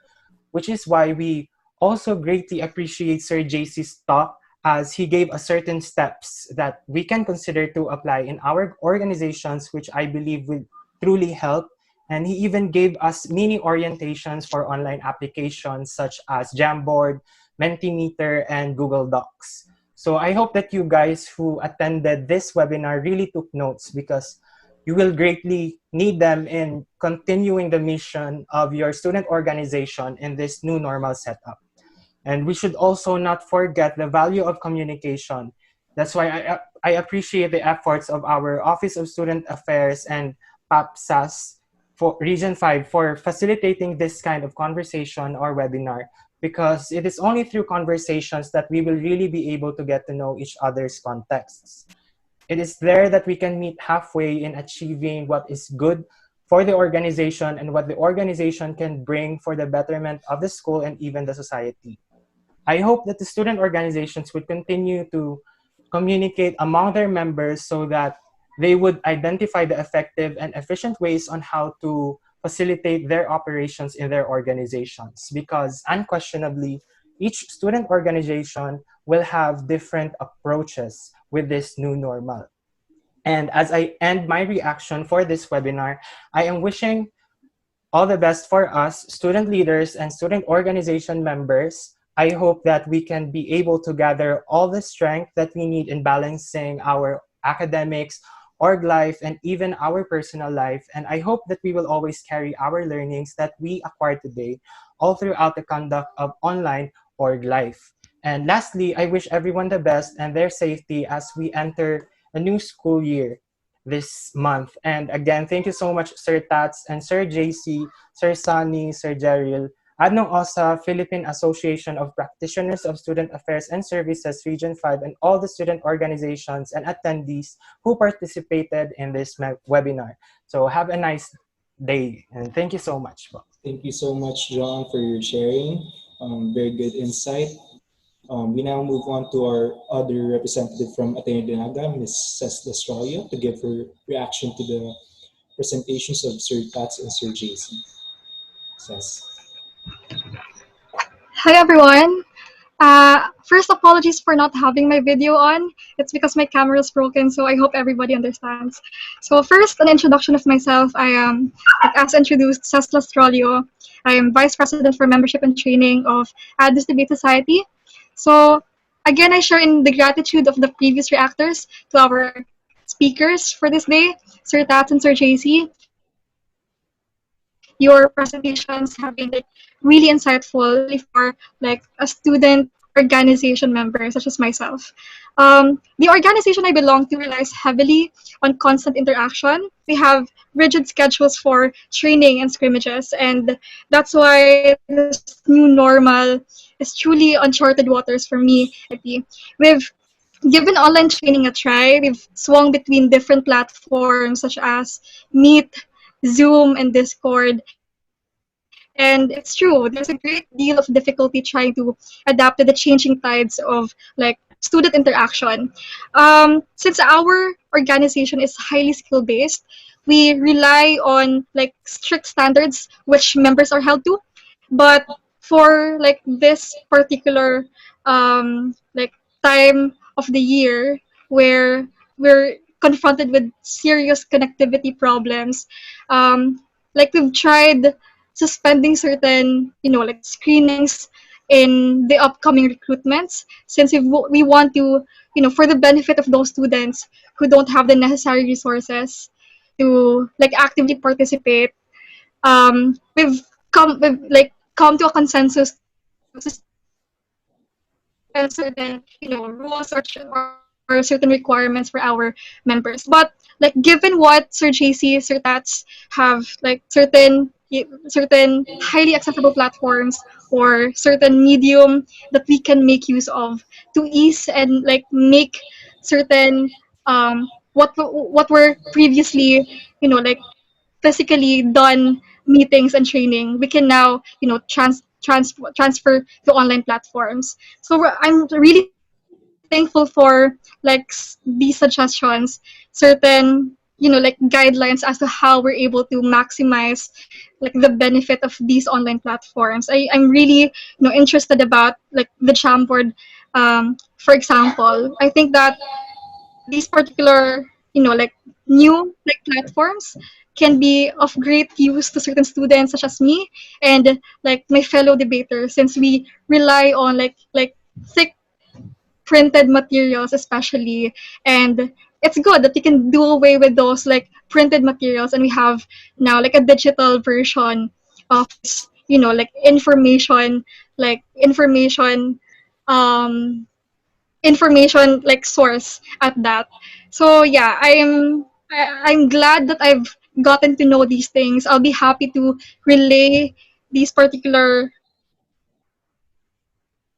which is why we also greatly appreciate Sir JC's talk as he gave us certain steps that we can consider to apply in our organizations, which I believe will truly help. And he even gave us mini orientations for online applications such as Jamboard, Mentimeter, and Google Docs. So I hope that you guys who attended this webinar really took notes because you will greatly need them in continuing the mission of your student organization in this new normal setup. And we should also not forget the value of communication. That's why I appreciate the efforts of our Office of Student Affairs and PAPSAS for Region 5 for facilitating this kind of conversation or webinar, because it is only through conversations that we will really be able to get to know each other's contexts. It is there that we can meet halfway in achieving what is good for the organization and what the organization can bring for the betterment of the school and even the society. I hope that the student organizations would continue to communicate among their members so that they would identify the effective and efficient ways on how to facilitate their operations in their organizations, because unquestionably, each student organization will have different approaches with this new normal. And as I end my reaction for this webinar, I am wishing all the best for us, student leaders and student organization members. I hope that we can be able to gather all the strength that we need in balancing our academics, org life, and even our personal life. And I hope that we will always carry our learnings that we acquired today all throughout the conduct of online org life. And lastly, I wish everyone the best and their safety as we enter a new school year this month. And again, thank you so much, Sir Tats and Sir JC, Sir Sunny, Sir Jeril, Adnong OSA, Philippine Association of Practitioners of Student Affairs and Services, Region 5, and all the student organizations and attendees who participated in this webinar. So have a nice day, and thank you so much.
Thank you so much, John, for your sharing. Very good insight. We now move on to our other representative from Ateneo Dinaga, Ms. Ces Destroyo, to give her reaction to the presentations of Sir Tats and Sir Jason. Ces.
Hi everyone. First, apologies for not having my video on. It's because my camera is broken, so I hope everybody understands. So first, an introduction of myself. I am, as introduced, Cesla Strolio. I am Vice President for Membership and Training of Addis Debate Society. So again, I share in the gratitude of the previous reactors to our speakers for this day, Sir Tats and Sir JC. Your presentations have been really insightful for a student organization member such as myself. The organization I belong to relies heavily on constant interaction. We have rigid schedules for training and scrimmages, and that's why this new normal is truly uncharted waters for me. We've given online training a try. We've swung between different platforms such as Meet, Zoom, and Discord. And it's true, there's a great deal of difficulty trying to adapt to the changing tides of student interaction. Since our organization is highly skill based, we rely on strict standards which members are held to. But for this particular time of the year where we're confronted with serious connectivity problems, we've tried suspending certain screenings in the upcoming recruitments, since we want to, for the benefit of those students who don't have the necessary resources to like actively participate. We've come to a consensus to suspend certain rules or certain requirements for our members. But like given what Sir JC, Sir Tats have like certain highly accessible platforms or certain medium that we can make use of to ease and like make certain what were previously like physically done meetings and training, we can now transfer to online platforms. So I'm really thankful for like these suggestions, certain like guidelines as to how we're able to maximize like the benefit of these online platforms. I'm really interested about like the Jamboard. For example, I think that these particular like new like platforms can be of great use to certain students such as me and like my fellow debaters, since we rely on like thick printed materials especially, and it's good that you can do away with those like printed materials and we have now like a digital version of this like information um information like source at that. So yeah, I'm glad that I've gotten to know these things. I'll be happy to relay these particular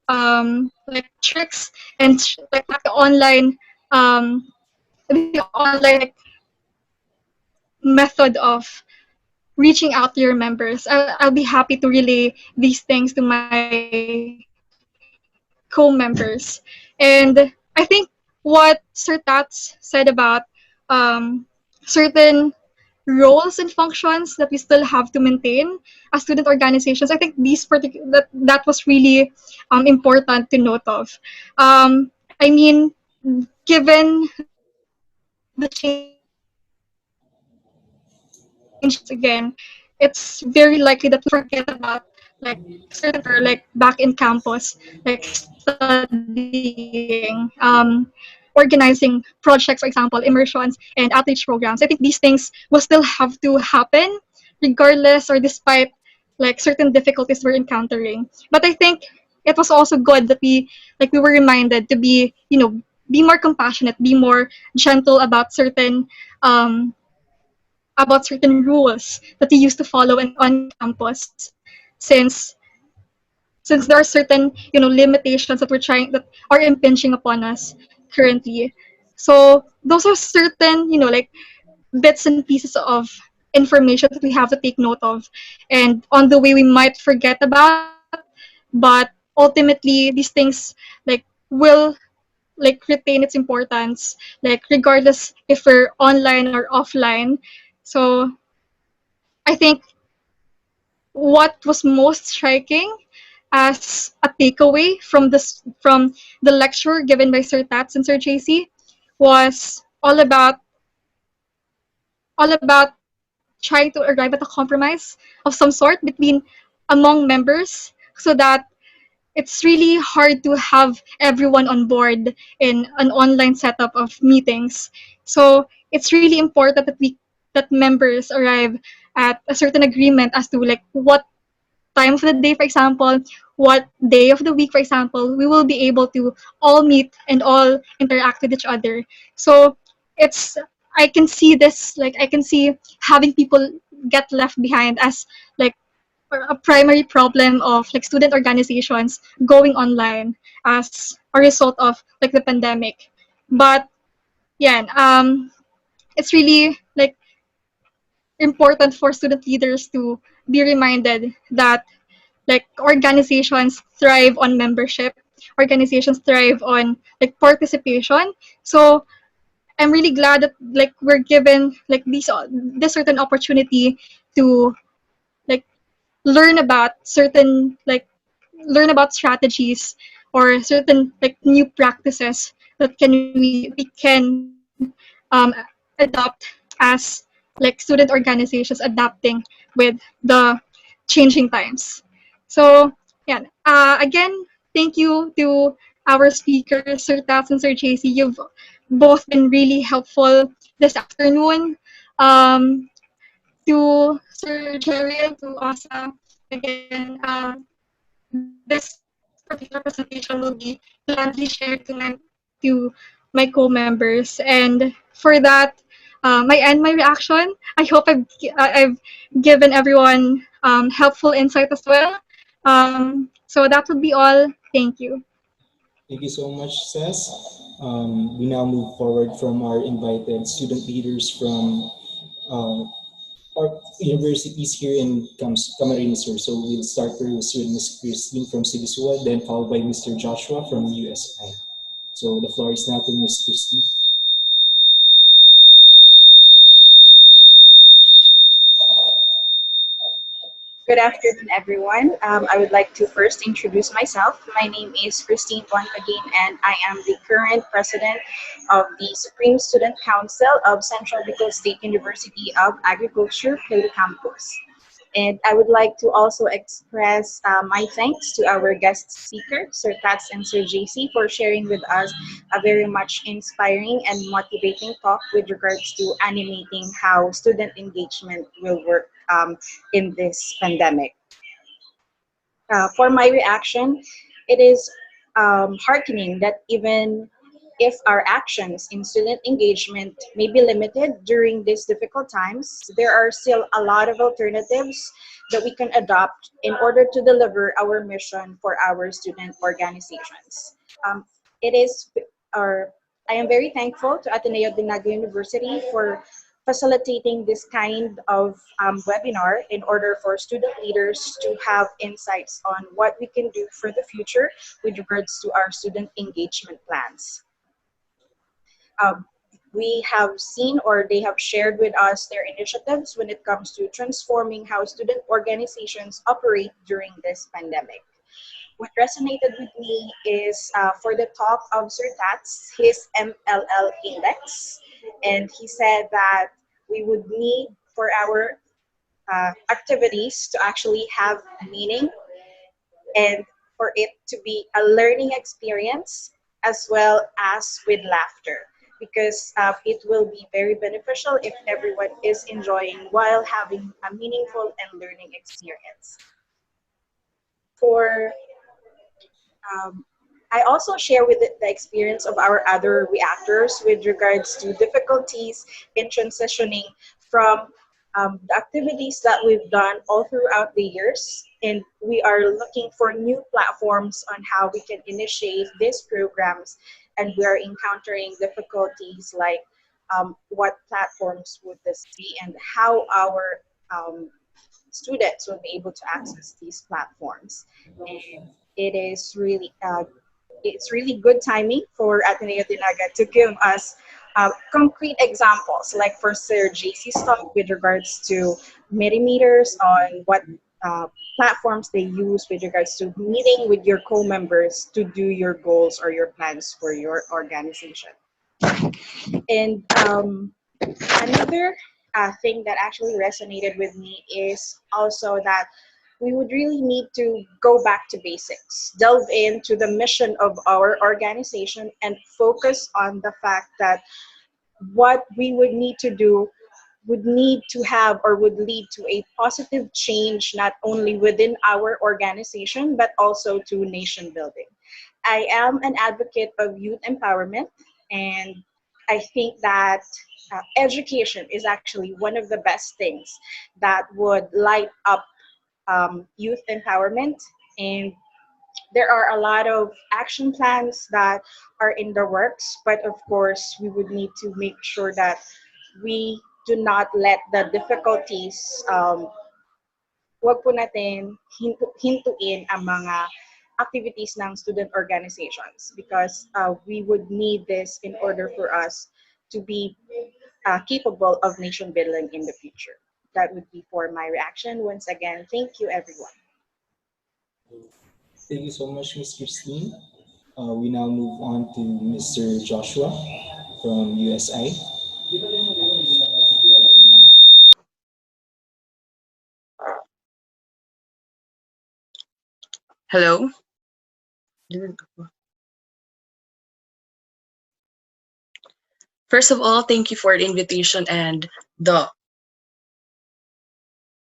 like tricks and like the online like method of reaching out to your members. I'll be happy to relay these things to my co-members. And I think what Sir Tats said about certain roles and functions that we still have to maintain as student organizations, I think that was really important to note of. I mean, given the changes again, it's very likely that we forget about like certain things like certain members like back in campus, like studying, organizing projects, for example, immersions and outreach programs. I think these things will still have to happen regardless or despite like certain difficulties we're encountering. But I think it was also good that we were reminded to be, be more compassionate, be more gentle about certain rules that you used to follow on campus, since there are certain limitations that are impinging upon us currently. So those are certain like bits and pieces of information that we have to take note of, and on the way we might forget about, but ultimately these things like will like retain its importance, like regardless if we're online or offline. So I think what was most striking as a takeaway from the lecture given by Sir Tats and Sir JC was all about trying to arrive at a compromise of some sort among members, so that it's really hard to have everyone on board in an online setup of meetings. So it's really important that members arrive at a certain agreement as to like what time of the day, for example, what day of the week, for example, we will be able to all meet and all interact with each other. So it's I can see having people get left behind as like a primary problem of like student organizations going online as a result of like the pandemic. But yeah, it's really like important for student leaders to be reminded that like organizations thrive on membership, organizations thrive on like participation. So I'm really glad that like we're given like this certain opportunity to like learn about certain like learn about strategies or certain like new practices that we can adopt as like student organizations adapting with the changing times. So Yeah. Again, thank you to our speakers, Sir Taps and Sir JC. You've both been really helpful this afternoon. Um, to Sir Jerry and to Asa, again, this particular presentation will be gladly shared to my co-members. And for that, I end my reaction. I hope I've given everyone helpful insight as well. So that would be all. Thank you.
Thank you so much, Ses. We now move forward from our invited student leaders from our universities here in Camarines Sur. So we'll start first with Ms. Christine from Silisua, then followed by Mr. Joshua from USI. So the floor is now to Ms. Christine.
Good afternoon, everyone. I would like to first introduce myself. My name is Christine once again, and I am the current president of the Supreme Student Council of Central Bicol State University of Agriculture, Pili Campus. And I would like to also express my thanks to our guest speaker, Sir Tats and Sir JC, for sharing with us a very much inspiring and motivating talk with regards to animating how student engagement will work in this pandemic. For my reaction, it is heartening that even if our actions in student engagement may be limited during these difficult times, there are still a lot of alternatives that we can adopt in order to deliver our mission for our student organizations. Um, it is, or I am very thankful to Ateneo de Naga University for facilitating this kind of webinar in order for student leaders to have insights on what we can do for the future with regards to our student engagement plans. Um, we have seen or they have shared with us their initiatives when it comes to transforming how student organizations operate during this pandemic. What resonated with me is for the talk of Sir Tats, his MLL index. And he said that we would need for our activities to actually have meaning and for it to be a learning experience as well as with laughter because it will be very beneficial if everyone is enjoying while having a meaningful and learning experience. For Um, I also share with the experience of our other reactors with regards to difficulties in transitioning from the activities that we've done all throughout the years. And we are looking for new platforms on how we can initiate these programs. And we are encountering difficulties like what platforms would this be and how our students will be able to access these platforms. And it is really it's really good timing for Ateneo Dinaga to give us concrete examples, like for Sir JC's talk with regards to millimeters on what platforms they use with regards to meeting with your co-members to do your goals or your plans for your organization. And another thing that actually resonated with me is also that we would really need to go back to basics, delve into the mission of our organization, and focus on the fact that what we would need to do would need to have or would lead to a positive change not only within our organization but also to nation building. I am an advocate of youth empowerment, and I think that education is actually one of the best things that would light up youth empowerment. And there are a lot of action plans that are in the works, but of course, we would need to make sure that we do not let the difficulties wag po natin hintuin ang mga activities ng student organizations because we would need this in order for us to be capable of nation building in the future. That would be for my reaction. Once again, thank you, everyone.
Thank you so much, Ms. Christine. We now move on to Mr. Joshua from USI.
Hello. First of all, thank you for the invitation and the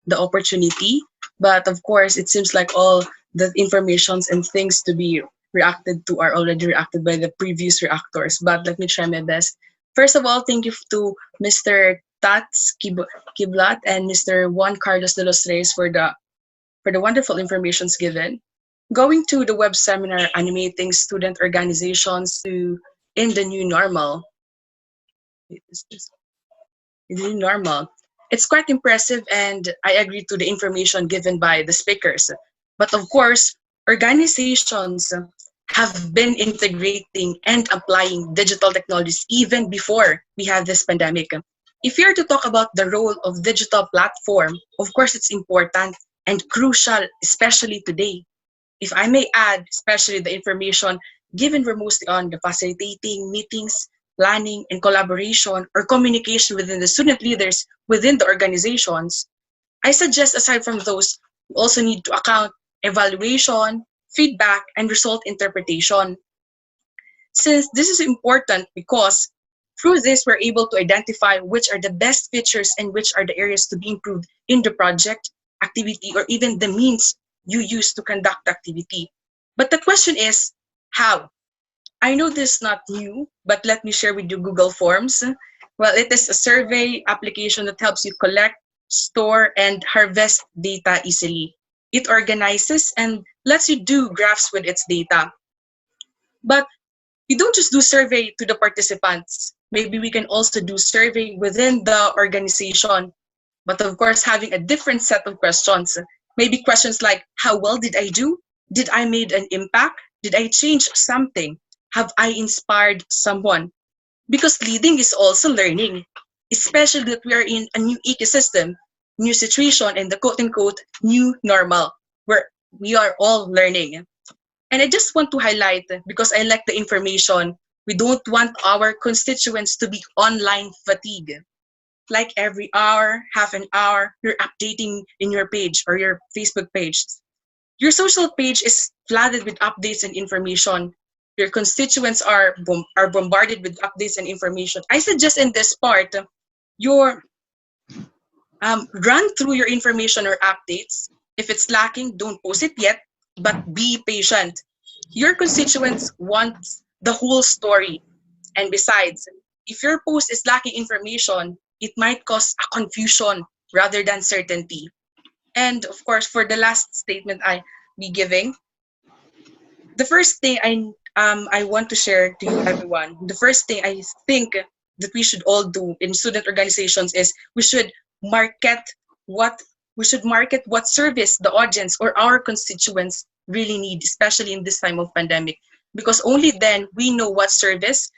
the opportunity. But of course, it seems like all the informations and things to be reacted to are already reacted by the previous reactors. But let me try my best. First of all, thank you to Mr. Quiblat and Mr. Juan Carlos de los Reyes for the wonderful informations given. Going to the web seminar animating student organizations to in the new normal. In the new normal. It's quite impressive and I agree to the information given by the speakers. But of course, organizations have been integrating and applying digital technologies even before we have this pandemic. If you're to talk about the role of digital platform, of course it's important and crucial, especially today. If I may add, especially the information given were mostly on the facilitating meetings, planning, and collaboration or communication within the student leaders within the organizations, I suggest aside from those, we also need to account evaluation, feedback, and result interpretation. Since this is important because through this, we're able to identify which are the best features and which are the areas to be improved in the project, activity, or even the means you use to conduct the activity. But the question is, how? I know this is not new, but let me share with you Google Forms. Well, it is a survey application that helps you collect, store, and harvest data easily. It organizes and lets you do graphs with its data. But you don't just do survey to the participants. Maybe we can also do survey within the organization. But of course, having a different set of questions. Maybe questions like, how well did I do? Did I made an impact? Did I change something? Have I inspired someone? Because leading is also learning, especially that we are in a new ecosystem, new situation, and the quote-unquote new normal, where we are all learning. And I just want to highlight, because I like the information, we don't want our constituents to be online fatigue. Like every hour, half an hour, you're updating in your page or your Facebook page. Your social page is flooded with updates and information. Your constituents are bombarded with updates and information. I suggest in this part, your run through your information or updates. If it's lacking, don't post it yet, but be patient. Your constituents want the whole story. And besides, if your post is lacking information, it might cause a confusion rather than certainty. And of course, for the last statement I be giving, the first thing I want to share to you everyone, the first thing I think that we should all do in student organizations is we should market what what service the audience or our constituents really need, especially in this time of pandemic, because only then we know what service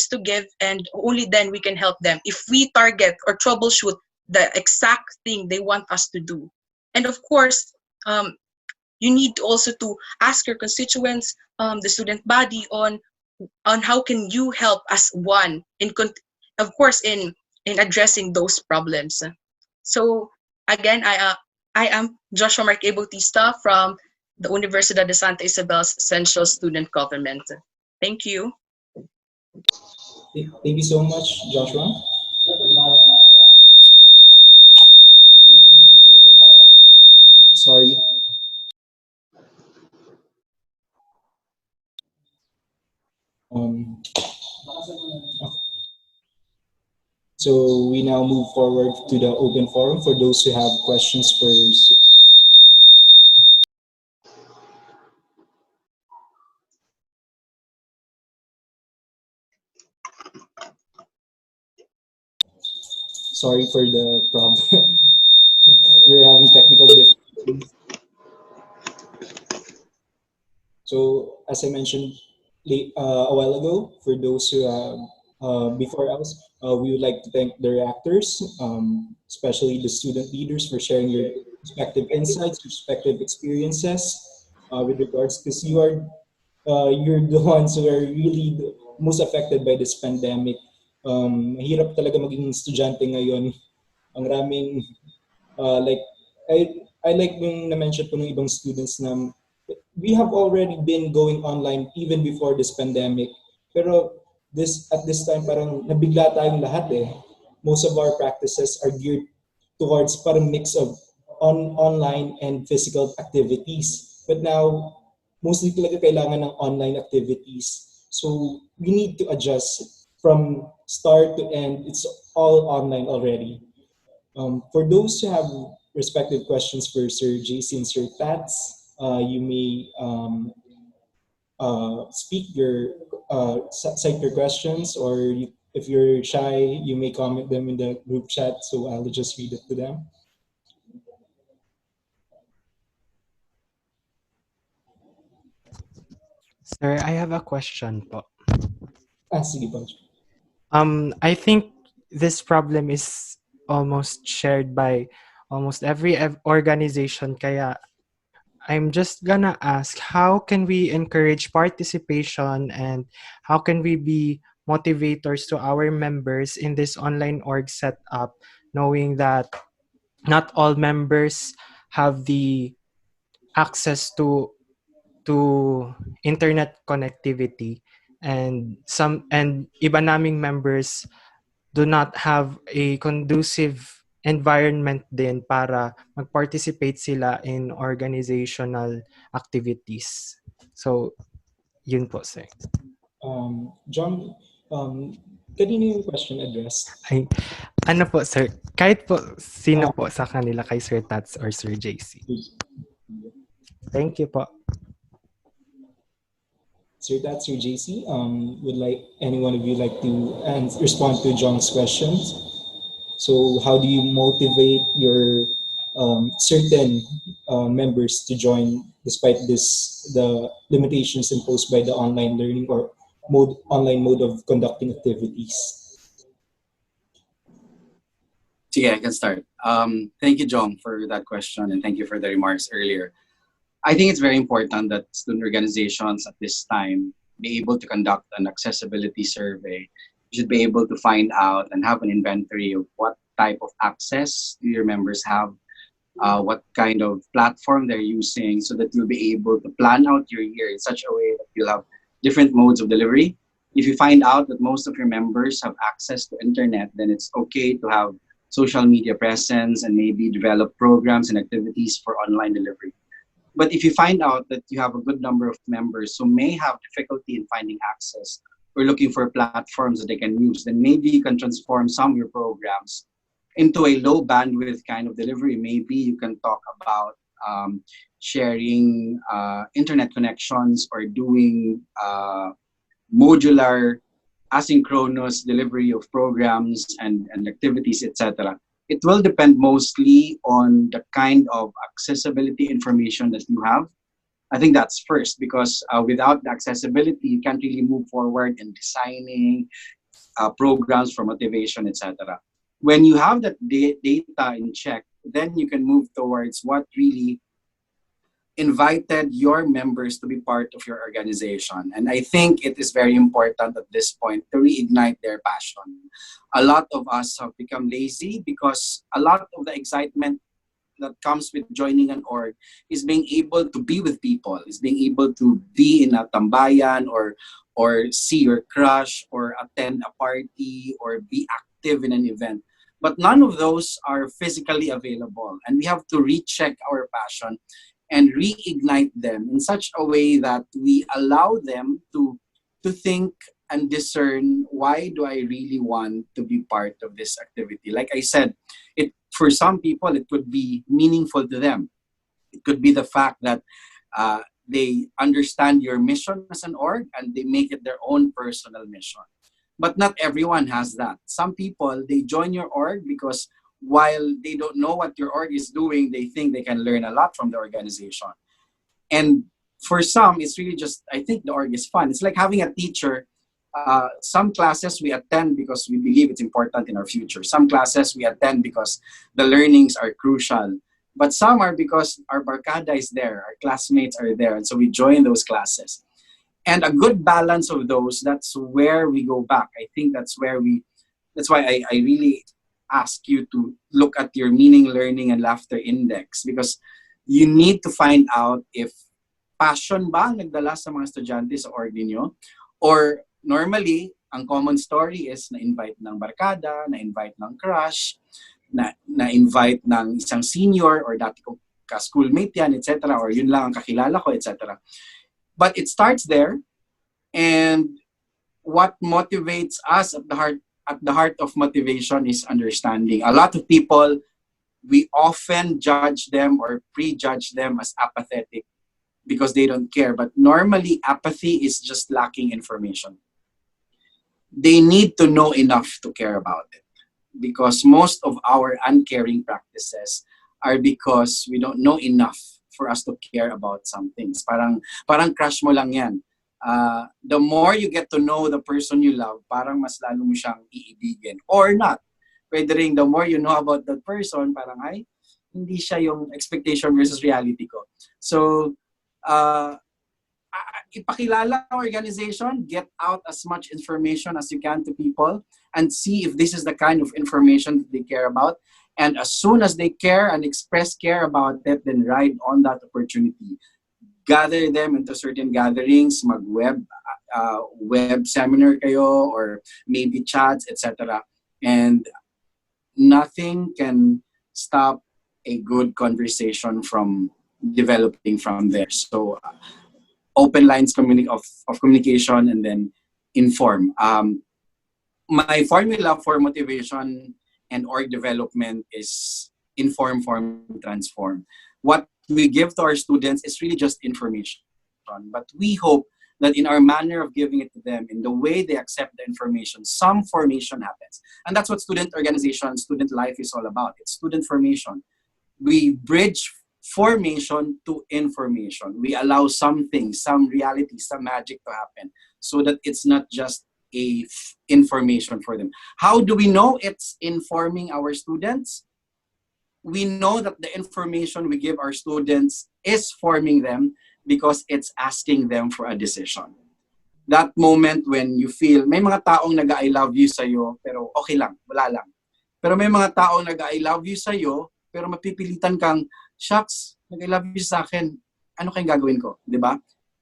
to give, and only then we can help them if we target or troubleshoot the exact thing they want us to do. And of course, you need also to ask your constituents, the student body, on how can you help as one of course in addressing those problems. So again, I am Joshua Marque Bautista from the Universidad de Santa Isabel's Central Student Government. Thank you.
Thank you so much, Joshua. Sorry. Okay. So we now move forward to the open forum for those who have questions for. Sorry for the problem. We're having technical difficulties. So as I mentioned a while ago, for those who have before us, we would like to thank the reactors, especially the student leaders, for sharing your respective insights, respective experiences with regards, because you're the ones who are really the most affected by this pandemic. Mahirap talaga maging estudyante ngayon. Ang raming like I like yung na-mention po ng ibang students na we have already been going online even before this pandemic. Pero at this time parang nabigla tayong lahat eh. Most of our practices are geared towards parang mix of online and physical activities. But now mostly talaga kailangan ng online activities. So we need to adjust from start to end. It's all online already. For those who have respective questions for Sir JC and Sir Tats, you may speak your cite your questions, or if you're shy, you may comment them in the group chat. So I'll just read it to them.
Sir, I have a question po.
Sige po.
I think this problem is almost shared by almost every organization. Kaya I'm just gonna ask, how can we encourage participation and how can we be motivators to our members in this online org setup, knowing that not all members have the access to internet connectivity, and iba naming members do not have a conducive environment din para mag-participate sila in organizational activities. So, yun po, sir.
John, kanino yung question addressed?
Ay, ano po, sir? Kahit po sino po sa kanila, kay Sir Tats or Sir JC. Thank you po.
Sir Tats, Sir JC, would like any one of you like to respond to John's questions? So how do you motivate your certain members to join despite the limitations imposed by the online learning or online mode of conducting activities?
Yeah, I can start. Thank you, John, for that question, and thank you for the remarks earlier. I think it's very important that student organizations at this time be able to conduct an accessibility survey. You should be able to find out and have an inventory of what type of access do your members have, what kind of platform they're using, so that you'll be able to plan out your year in such a way that you'll have different modes of delivery. If you find out that most of your members have access to internet, then it's okay to have social media presence and maybe develop programs and activities for online delivery. But if you find out that you have a good number of members who may have difficulty in finding access or looking for platforms that they can use, then maybe you can transform some of your programs into a low bandwidth kind of delivery. Maybe you can talk about sharing internet connections or doing modular asynchronous delivery of programs and activities, etc. It will depend mostly on the kind of accessibility information that you have. I think that's first, because without the accessibility, you can't really move forward in designing programs for motivation, etc. When you have that data in check, then you can move towards what really invited your members to be part of your organization. And I think it is very important at this point to reignite their passion. A lot of us have become lazy because a lot of the excitement that comes with joining an org is being able to be with people, is being able to be in a tambayan or see your crush or attend a party or be active in an event. But none of those are physically available, and we have to recheck our passion and reignite them in such a way that we allow them to think and discern, why do I really want to be part of this activity? Like I said, for some people, it could be meaningful to them. It could be the fact that they understand your mission as an org and they make it their own personal mission. But not everyone has that. Some people, they join your org because while they don't know what your org is doing, they think they can learn a lot from the organization. And for some, it's really just, I think the org is fun. It's like having a teacher. Some classes we attend because we believe it's important in our future. Some classes we attend because the learnings are crucial. But some are because our barkada is there, our classmates are there, and so we join those classes. And a good balance of those, that's where we go back. I think that's why I really ask you to look at your meaning, learning, and laughter index, because you need to find out if passion ba ang nagdala sa mga estudyante sa org ninyo? Or normally, ang common story is na-invite ng barkada, na-invite ng crush, na-invite ng isang senior or dati ko ka-schoolmate yan, etc. Or yun lang ang kakilala ko, etc. But it starts there, and what motivates us at the heart of motivation is understanding. A lot of people, we often judge them or prejudge them as apathetic because they don't care. But normally, apathy is just lacking information. They need to know enough to care about it, because most of our uncaring practices are because we don't know enough for us to care about some things. Parang crush mo lang yan. The more you get to know the person you love, parang mas lalo mo siyang iibigin. Or not. Pwede rin, the more you know about that person, parang ay, hindi siya yung expectation versus reality ko. So, ipakilala ang organization, get out as much information as you can to people, and see if this is the kind of information that they care about. And as soon as they care and express care about it, then ride on that opportunity. Gather them into certain gatherings, mag-web web seminar kayo, or maybe chats, etc. And nothing can stop a good conversation from developing from there. So open lines of communication, and then inform. My formula for motivation and org development is inform, form, transform. What we give to our students is really just information. But we hope that in our manner of giving it to them, in the way they accept the information, some formation happens. And that's what student organization, student life is all about. It's student formation. We bridge formation to information. We allow something, some reality, some magic to happen, so that it's not just information for them. How do we know it's informing our students? We know that the information we give our students is forming them because it's asking them for a decision. That moment when you feel, may mga taong nag-I love you sa'yo, pero okay lang, wala lang. Pero may mga taong nag-I love you sa'yo, pero mapipilitan kang, shucks, nag-I love you sa akin, ano kayang gagawin ko? Diba?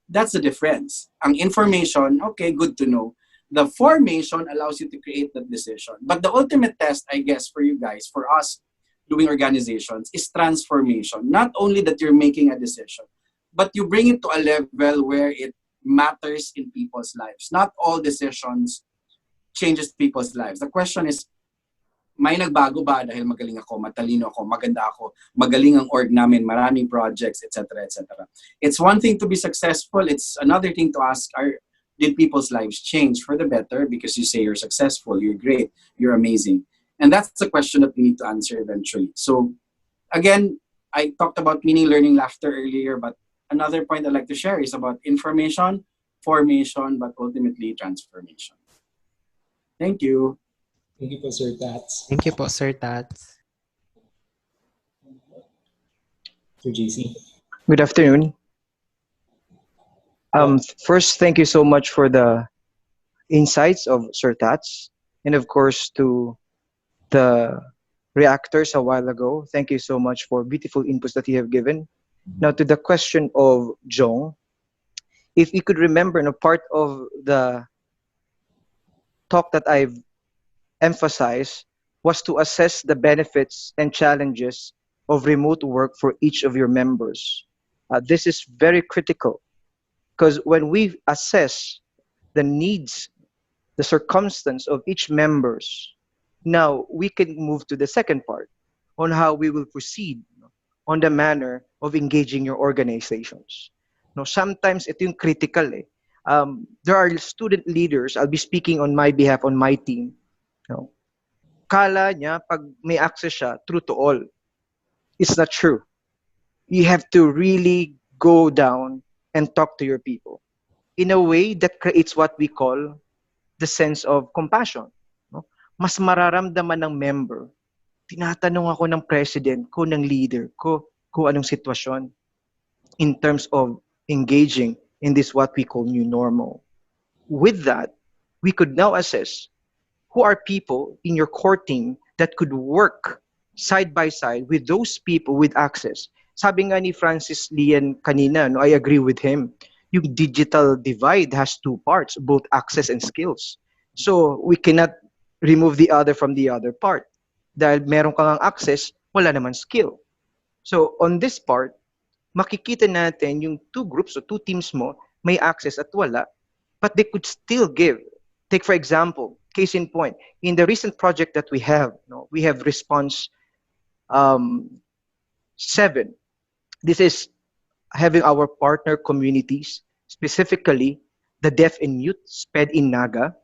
That's the difference. Ang information, okay, good to know. The formation allows you to create that decision. But the ultimate test, I guess, for you guys, for us doing organizations, is transformation. Not only that you're making a decision, but you bring it to a level where it matters in people's lives. Not all decisions changes people's lives. The question is, may nagbago ba dahil magaling ako, matalino ako, maganda ako, magaling ang org namin, maraming projects, etc., etc. It's one thing to be successful. It's another thing to ask, did people's lives change for the better because you say you're successful, you're great, you're amazing? And that's the question that we need to answer eventually. So again, I talked about meaning, learning, laughter earlier, but another point I'd like to share is about information, formation, but ultimately transformation. Thank you.
Thank you po, Sir Tats.
Thank you po, Sir Tats.
Sir JC.
Good afternoon. First, thank you so much for the insights of Sir Tats, and of course to the reactors a while ago. Thank you so much for beautiful inputs that you have given. Now to the question of Jong, if you could remember, no, part of the talk that I've emphasized was to assess the benefits and challenges of remote work for each of your members. This is very critical, because when we assess the needs, the circumstance of each members, now we can move to the second part on how we will proceed on the manner of engaging your organizations. No, sometimes ito yung critical eh. There are student leaders, I'll be speaking on my behalf, on my team. No, kala niya pag may access siya, true to all. It's not true. You have to really go down and talk to your people in a way that creates what we call the sense of compassion. No? Mas mararamdaman ng member, tinatanong ako ng president ko, ng leader ko, kung anong sitwasyon in terms of engaging in this what we call new normal. With that, we could now assess who are people in your core team that could work side by side with those people with access Sabi nga ni Francis Lian kanina, no, I agree with him. Yung digital divide has two parts, both access and skills. So we cannot remove the other from the other part. Dahil meron kang access, wala naman skill. So on this part, makikita natin yung two groups o two teams mo, may access at wala, but they could still give. Take for example, case in point, in the recent project that we have, no, we have response 7. This is having our partner communities, specifically the deaf and mute SPED in Naga.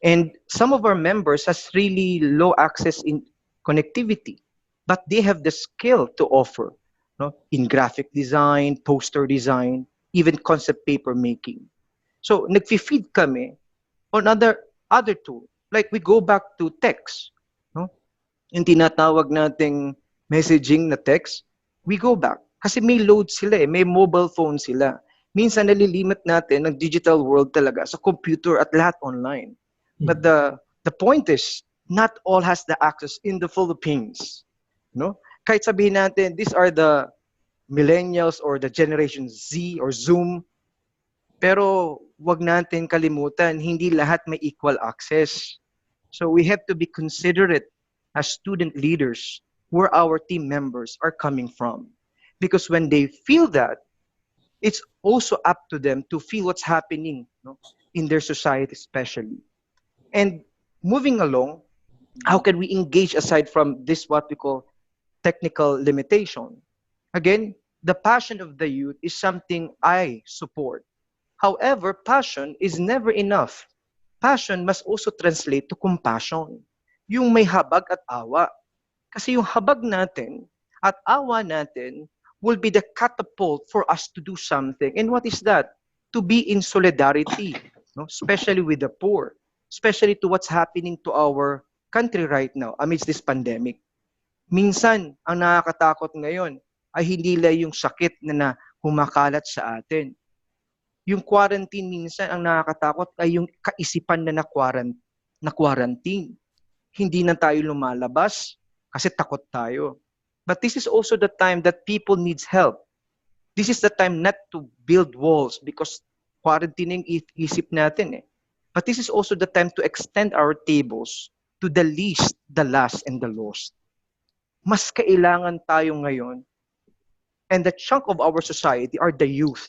And some of our members has really low access in connectivity, but they have the skill to offer, no, in graphic design, poster design, even concept paper making. So nagfi-feed kami on other tool. Like we go back to text, no? Yung tinatawag nating messaging na text, we go back. Kasi may load sila eh, may mobile phone sila. Minsan nalilimit natin ng digital world talaga sa computer at lahat online. But the point is, not all has the access in the Philippines. No? Kahit sabihin natin, these are the millennials or the generation Z or Zoom, pero wag natin kalimutan, hindi lahat may equal access. So we have to be considerate as student leaders where our team members are coming from. Because when they feel that, it's also up to them to feel what's happening, no, in their society especially. And moving along, how can we engage aside from this what we call technical limitation? Again, the passion of the youth is something I support. However, passion is never enough. Passion must also translate to compassion. Yung may habag at awa. Kasi yung habag natin at awa natin will be the catapult for us to do something. And what is that? To be in solidarity, no? Especially with the poor, especially to what's happening to our country right now amidst this pandemic. Minsan, ang nakakatakot ngayon ay hindi lang yung sakit na humakalat sa atin. Yung quarantine minsan, ang nakakatakot ay yung kaisipan na quarantine. Hindi na tayo lumalabas kasi takot tayo. But this is also the time that people needs help. This is the time not to build walls because quarantine yung isip natin eh. But this is also the time to extend our tables to the least, the last, and the lost. Mas kailangan tayo ngayon, and the chunk of our society are the youth.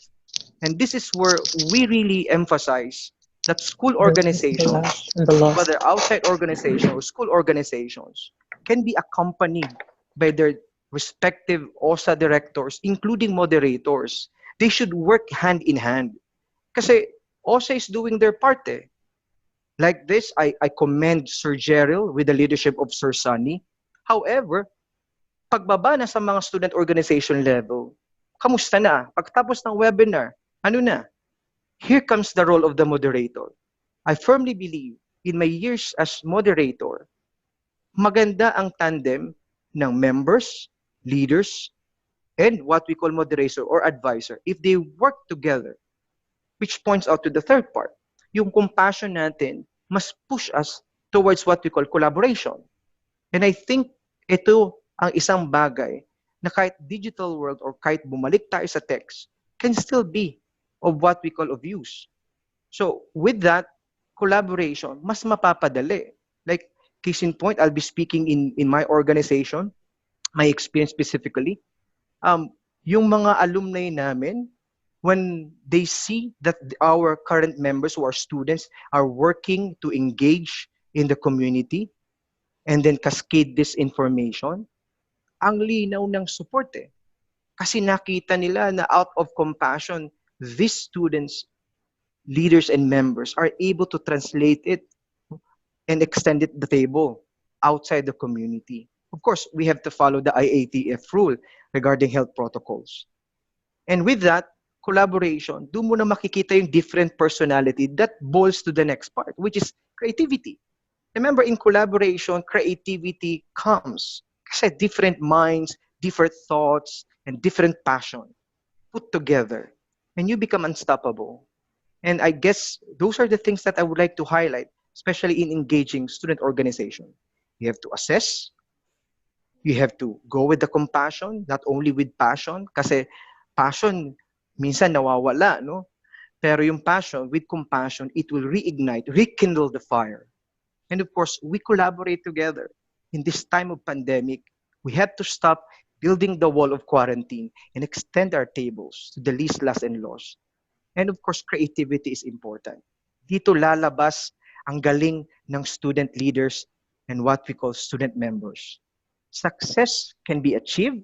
And this is where we really emphasize that school organizations, whether outside organizations or school organizations, can be accompanied by their respective OSA directors, including moderators. They should work hand in hand. Kasi OSA is doing their part eh. Like this, I commend Sir Gerald with the leadership of Sir Sunny. However, pagbaba na sa mga student organization level, kamusta na? Pagtapos ng webinar, ano na? Here comes the role of the moderator. I firmly believe in my years as moderator, maganda ang tandem ng members, leaders, and what we call moderator or advisor if they work together, which points out to the third part. Yung compassion natin must push us towards what we call collaboration. And I think ito ang isang bagay na kahit digital world or kahit bumalik tayo sa text can still be of what we call of use. So with that, collaboration, mas mapapadali. Like, case in point, I'll be speaking in my organization, my experience specifically. Yung mga alumni namin, when they see that our current members who are students are working to engage in the community and then cascade this information, ang linaw ng support eh. Kasi nakita nila na out of compassion, these students, leaders, and members are able to translate it and extend it the table outside the community. Of course, we have to follow the IATF rule regarding health protocols. And with that, collaboration, doon mo na makikita yung different personality that boils to the next part, which is creativity. Remember, in collaboration, creativity comes. Kasi different minds, different thoughts, and different passion put together, and you become unstoppable. And I guess those are the things that I would like to highlight, especially in engaging student organization. You have to assess, You have to go with the compassion, not only with passion, kasi passion minsan nawawala, no? Pero yung passion, with compassion, it will reignite, rekindle the fire. And of course, we collaborate together. In this time of pandemic, we have to stop building the wall of quarantine and extend our tables to the least, last, and lost. And of course, creativity is important. Dito lalabas ang galing ng student leaders and what we call student members. Success can be achieved,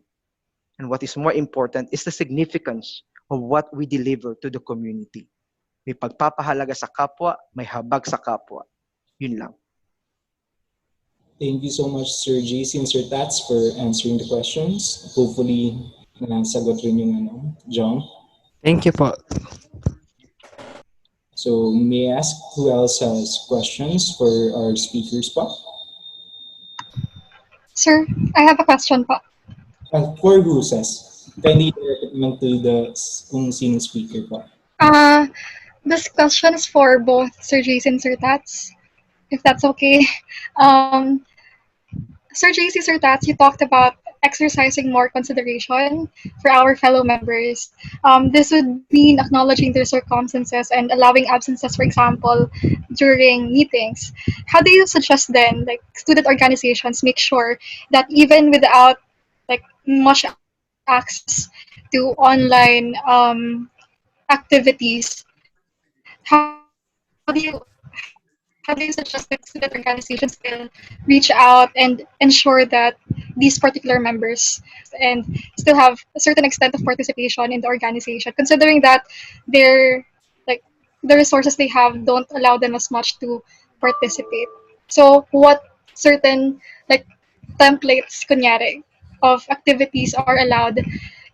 and what is more important is the significance of what we deliver to the community. May pagpapahalaga sa kapwa, may habag sa kapwa. Yun lang.
Thank you so much, Sir JC and Sir Tats, for answering the questions. Hopefully, nasagot rin yung John.
Thank you po.
So, may I ask who else has questions for our speakers po?
Sir, I have a question po.
For who, says? Kindly recommend to the kung sino speaker po.
This question is for both Sir Jason and Sir Tats, if that's okay. Um, Sir JC, Sir Tats, you talked about exercising more consideration for our fellow members. This would mean acknowledging their circumstances and allowing absences, for example, during meetings. How do you suggest then, like student organizations, make sure that even without like much access to online activities, how do you suggest that student organizations still reach out and ensure that these particular members and still have a certain extent of participation in the organization, considering that their like the resources they have don't allow them as much to participate. So what certain like templates, kunyari, of activities are allowed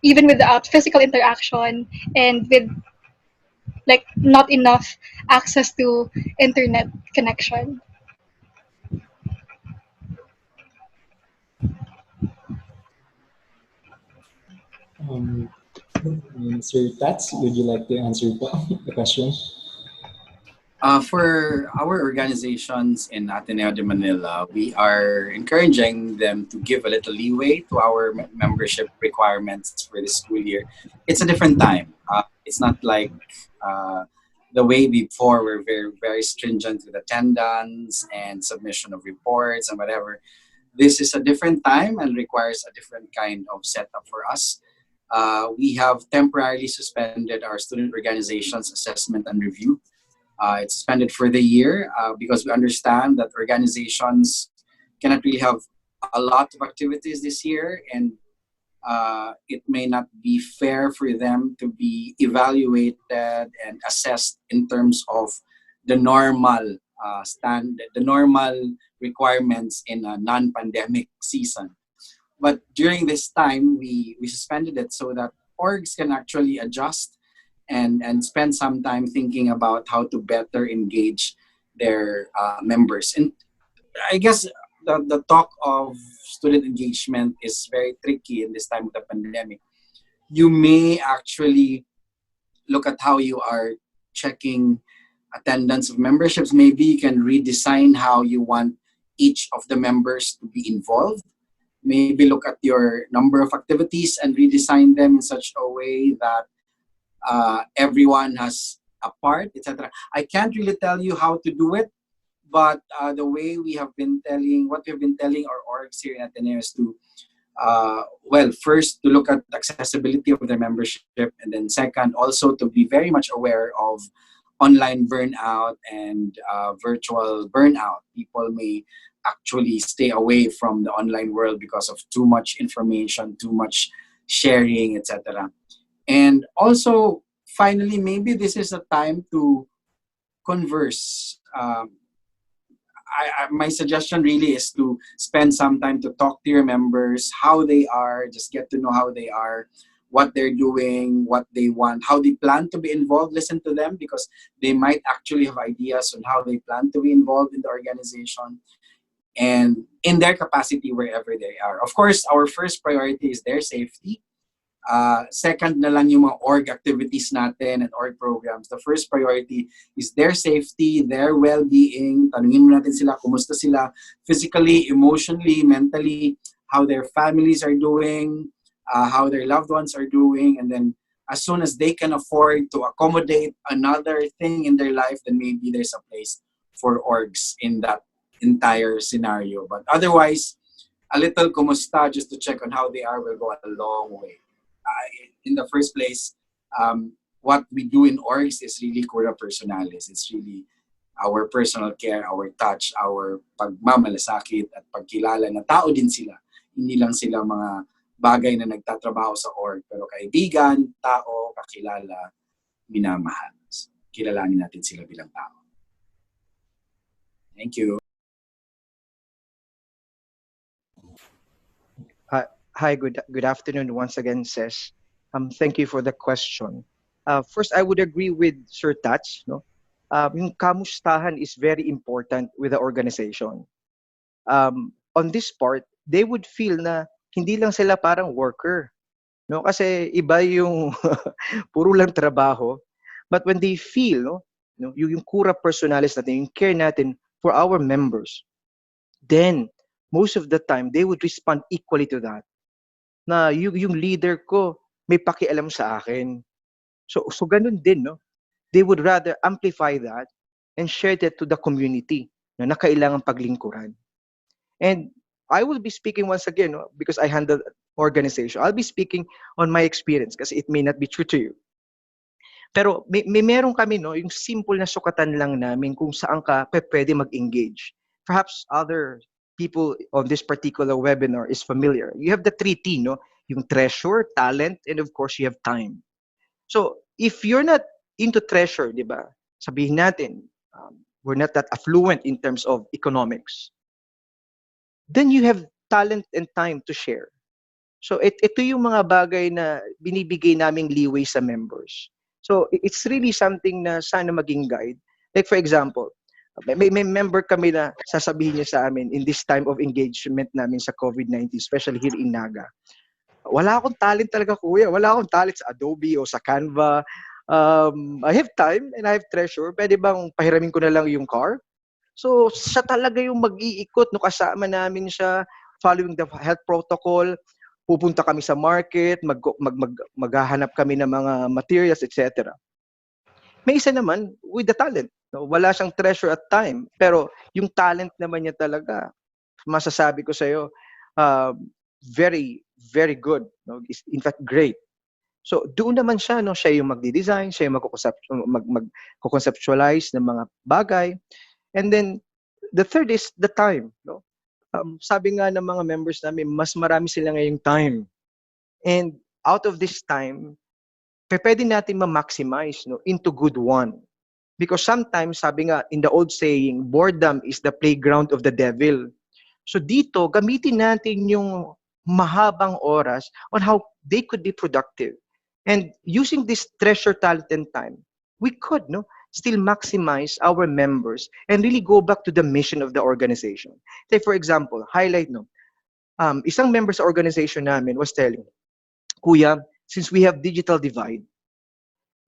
even without physical interaction and with like not enough access to internet connection.
Sir Tats, would you like to answer po the question?
For our organizations in Ateneo de Manila, we are encouraging them to give a little leeway to our membership requirements for this school year. It's a different time. It's not like the way before we're very, very stringent with attendance and submission of reports and whatever. This is a different time and requires a different kind of setup for us. We have temporarily suspended our student organizations assessment and review. It's suspended for the year because we understand that organizations cannot really have a lot of activities this year, and it may not be fair for them to be evaluated and assessed in terms of the normal the normal requirements in a non-pandemic season. But during this time, we suspended it so that orgs can actually adjust and spend some time thinking about how to better engage their members. And I guess the talk of student engagement is very tricky in this time of the pandemic. You may actually look at how you are checking attendance of memberships. Maybe you can redesign how you want each of the members to be involved. Maybe look at your number of activities and redesign them in such a way that everyone has a part, etc. I can't really tell you how to do it, but the way we have been what we've been telling our orgs here in Ateneo is to, first to look at the accessibility of their membership, and then second, also to be very much aware of online burnout and virtual burnout. People may actually stay away from the online world because of too much information, too much sharing, etc. And also, finally, maybe this is a time to converse. My suggestion really is to spend some time to talk to your members, how they are, just get to know how they are, what they're doing, what they want, how they plan to be involved. Listen to them because they might actually have ideas on how they plan to be involved in the organization and in their capacity wherever they are. Of course, our first priority is their safety. Second na lang yung mga org activities natin and org programs. The first priority is their safety, their well-being. Tanungin mo natin sila, kumusta sila physically, emotionally, mentally. how their families are doing, how their loved ones are doing, and then as soon as they can afford to accommodate another thing in their life, then maybe there's a place for orgs in that entire scenario. But otherwise, a little kumusta just to check on how they are will go a long way. In the first place, what we do in orgs is really cura personalis. It's really our personal care, our touch, our pagmamalasakit at pagkilala na tao din sila. Hindi lang sila mga bagay na nagtatrabaho sa org, pero kaibigan, tao, kakilala, minamahal. Kilalanin natin sila bilang tao. Thank you.
Hi, good afternoon once again, Ses. Thank you for the question. First, I would agree with Sir Tats. No, yung kamustahan is very important with the organization. On this part, they would feel na hindi lang sila parang worker, no? Kasi iba yung puro lang trabaho. But when they feel, yung cura personalis natin, yung care natin for our members, then most of the time they would respond equally to that. Na yung leader ko may pakialam sa akin. So ganun din, no? They would rather amplify that and share that to the community na kailangan paglingkuran. And I will be speaking once again, no, because I handle organization. I'll be speaking on my experience kasi it may not be true to you. Pero may meron kami, no, yung simple na sukatan lang namin kung saan ka pwede mag-engage. Perhaps other people on this particular webinar is familiar. You have the 3T, no? Yung treasure, talent, and of course, you have time. So, if you're not into treasure, di ba? Sabihin natin, we're not that affluent in terms of economics. Then you have talent and time to share. So, ito yung mga bagay na binibigay naming leeway sa members. So, it's really something na sana maging guide. Like for example, may member kami na sasabihin niya sa amin in this time of engagement namin sa COVID-19, especially here in Naga. Wala akong talent talaga, kuya. Wala akong talent sa Adobe o sa Canva. I have time and I have treasure. Pwede bang pahiramin ko na lang yung car? So, siya talaga yung mag-iikot. No, kasama namin siya, following the health protocol. Pupunta kami sa market, maghahanap kami ng mga materials, etc. May isa naman with the talent. No? Wala siyang treasure at time. Pero yung talent naman niya talaga, masasabi ko sa iyo, very, very good. No? In fact, great. So, doon naman siya, no? Siya yung magdi-design, siya yung mag-conceptualize ng mga bagay. And then, the third is the time. No? Sabi nga ng mga members namin, mas marami sila ngayong time. And out of this time, pwede natin ma-maximize, no, into good one. Because sometimes, sabi nga, in the old saying, boredom is the playground of the devil. So dito, gamitin natin yung mahabang oras on how they could be productive. And using this treasure, talent, and time, we could, no, still maximize our members and really go back to the mission of the organization. Say, for example, highlight, no, isang member sa organization namin was telling, Kuya, since we have digital divide,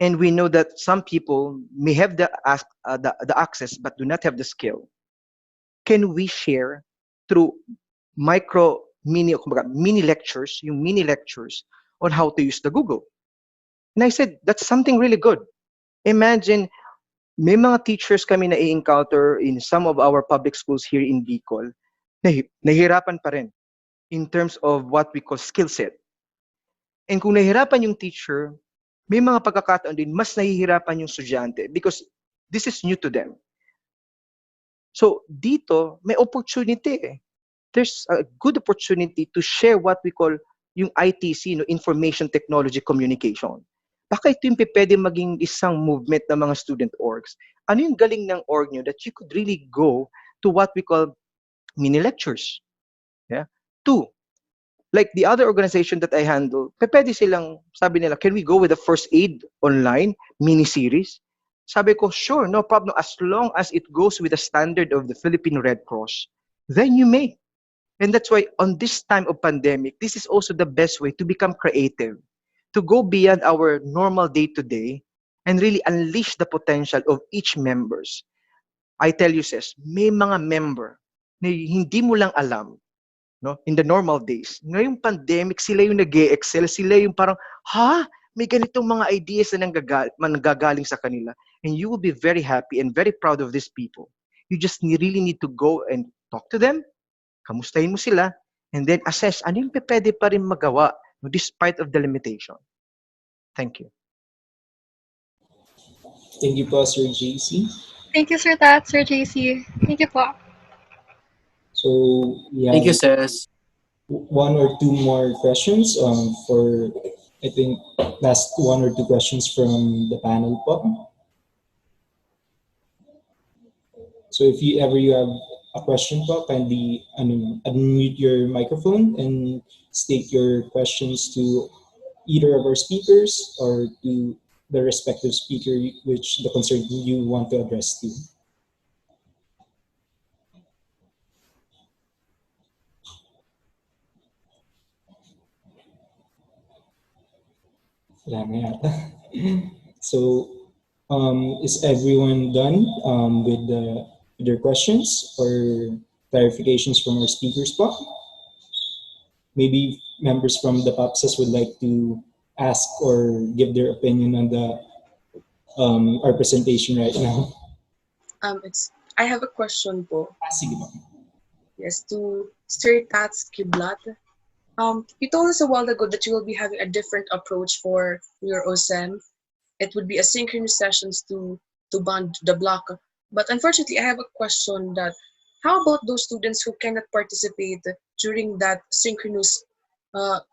and we know that some people may have the access but do not have the skill, can we share through mini lectures on how to use the Google? And I said, that's something really good. Imagine, may mga teachers kami na i-encounter in some of our public schools here in Bicol, nahihirapan pa rin in terms of what we call skill set. And kung nahihirapan yung teacher, may mga pagkakataon din, mas nahihirapan yung estudyante because this is new to them. So dito, may opportunity. There's a good opportunity to share what we call yung ITC, no, Information Technology Communication. Baka ito yung pwede maging isang movement ng mga student orgs. Ano yung galing ng org nyo that you could really go to what we call mini lectures? Yeah? 2, like the other organization that I handle, pwede silang, sabi nila, can we go with the first aid online mini-series? Sabi ko, sure, no problem, as long as it goes with the standard of the Philippine Red Cross, then you may. And that's why on this time of pandemic, this is also the best way to become creative, to go beyond our normal day-to-day and really unleash the potential of each members. I tell you, sis, may mga member na hindi mo lang alam no? In the normal days. Ngayong pandemic, sila yung nag-excel, sila yung parang, ha? May ganitong mga ideas na nanggagaling sa kanila. And you will be very happy and very proud of these people. You just really need to go and talk to them, kamustahin mo sila, and then assess ano yung pwede pa rin magawa despite of the limitation. Thank you.
Thank you po, Sir JC.
Thank you, Sir Tat, Sir JC. Thank you po.
So we have
Thank you, Sis.
one or two more questions for, I think, last one or two questions from the panel po. So if you have a question po, kindly unmute your microphone and state your questions to either of our speakers or to the respective speaker which the concern you want to address to. Wala na yata. So is everyone done with their questions or clarifications from our speakers po? Maybe members from the PAPSAS would like to ask or give their opinion on our presentation right now.
I have a question po.
Sige po.
Yes, to Sir Tats Quiblat. You told us a while ago that you will be having a different approach for your OSEM. It would be asynchronous sessions to bond the block. But unfortunately, I have a question that how about those students who cannot participate during that synchronous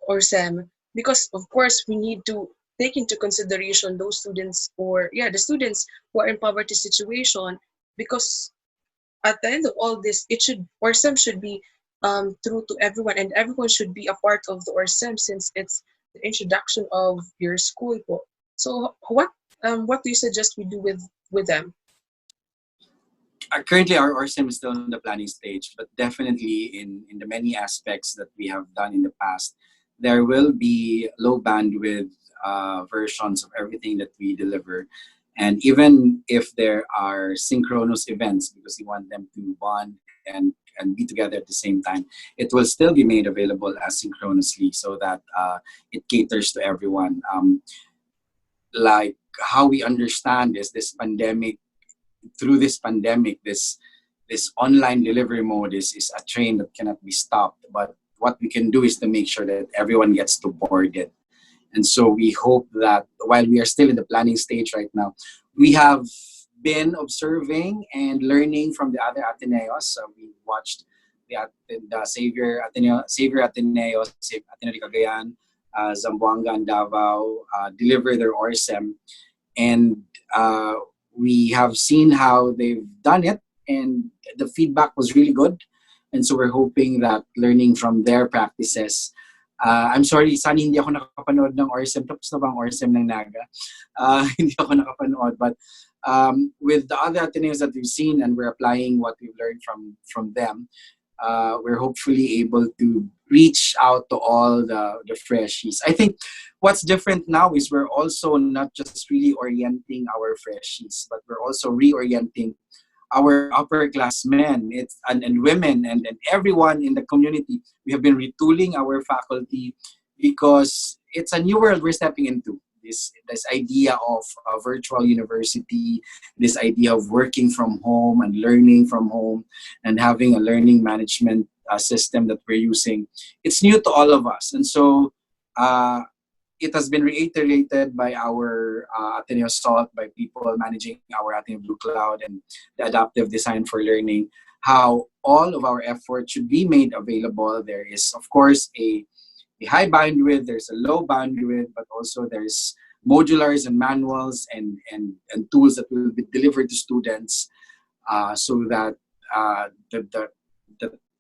OSEM? Because of course we need to take into consideration those students the students who are in poverty situation, because at the end of all this, ORSEM should be true to everyone, and everyone should be a part of the ORSEM since it's the introduction of your school po. So what do you suggest we do with them?
Currently, our ORSEM is still in the planning stage, but definitely in the many aspects that we have done in the past, there will be low bandwidth versions of everything that we deliver. And even if there are synchronous events, because we want them to bond and be together at the same time, it will still be made available asynchronously so that it caters to everyone. Like how we understand is this pandemic, through this pandemic, this online delivery mode is a train that cannot be stopped. But what we can do is to make sure that everyone gets to board it. And so we hope that while we are still in the planning stage right now, we have been observing and learning from the other Ateneos. We watched the Xavier Ateneo, Ateneo de Cagayan, Zamboanga and Davao deliver their ORSEM. And we have seen how they've done it, and the feedback was really good. And so we're hoping that learning from their practices. I'm sorry, Sunny, hindi ako nakapanood ng ORSEM. Tapos na ba ang ORSEM ng Naga? Hindi ako nakapanood. But with the other Ateneos that we've seen and we're applying what we've learned from them, we're hopefully able to reach out to all the freshies. I think what's different now is we're also not just really orienting our freshies, but we're also reorienting our upperclassmen and women and everyone in the community. We have been retooling our faculty because it's a new world we're stepping into. This idea of a virtual university, this idea of working from home and learning from home and having a learning management system that we're using. It's new to all of us. And so it has been reiterated by our Ateneo SALT, by people managing our Ateneo Blue Cloud and the adaptive design for learning, how all of our efforts should be made available. There is, of course, a high bandwidth, there's a low bandwidth, but also there's modulars and manuals and tools that will be delivered to students so that the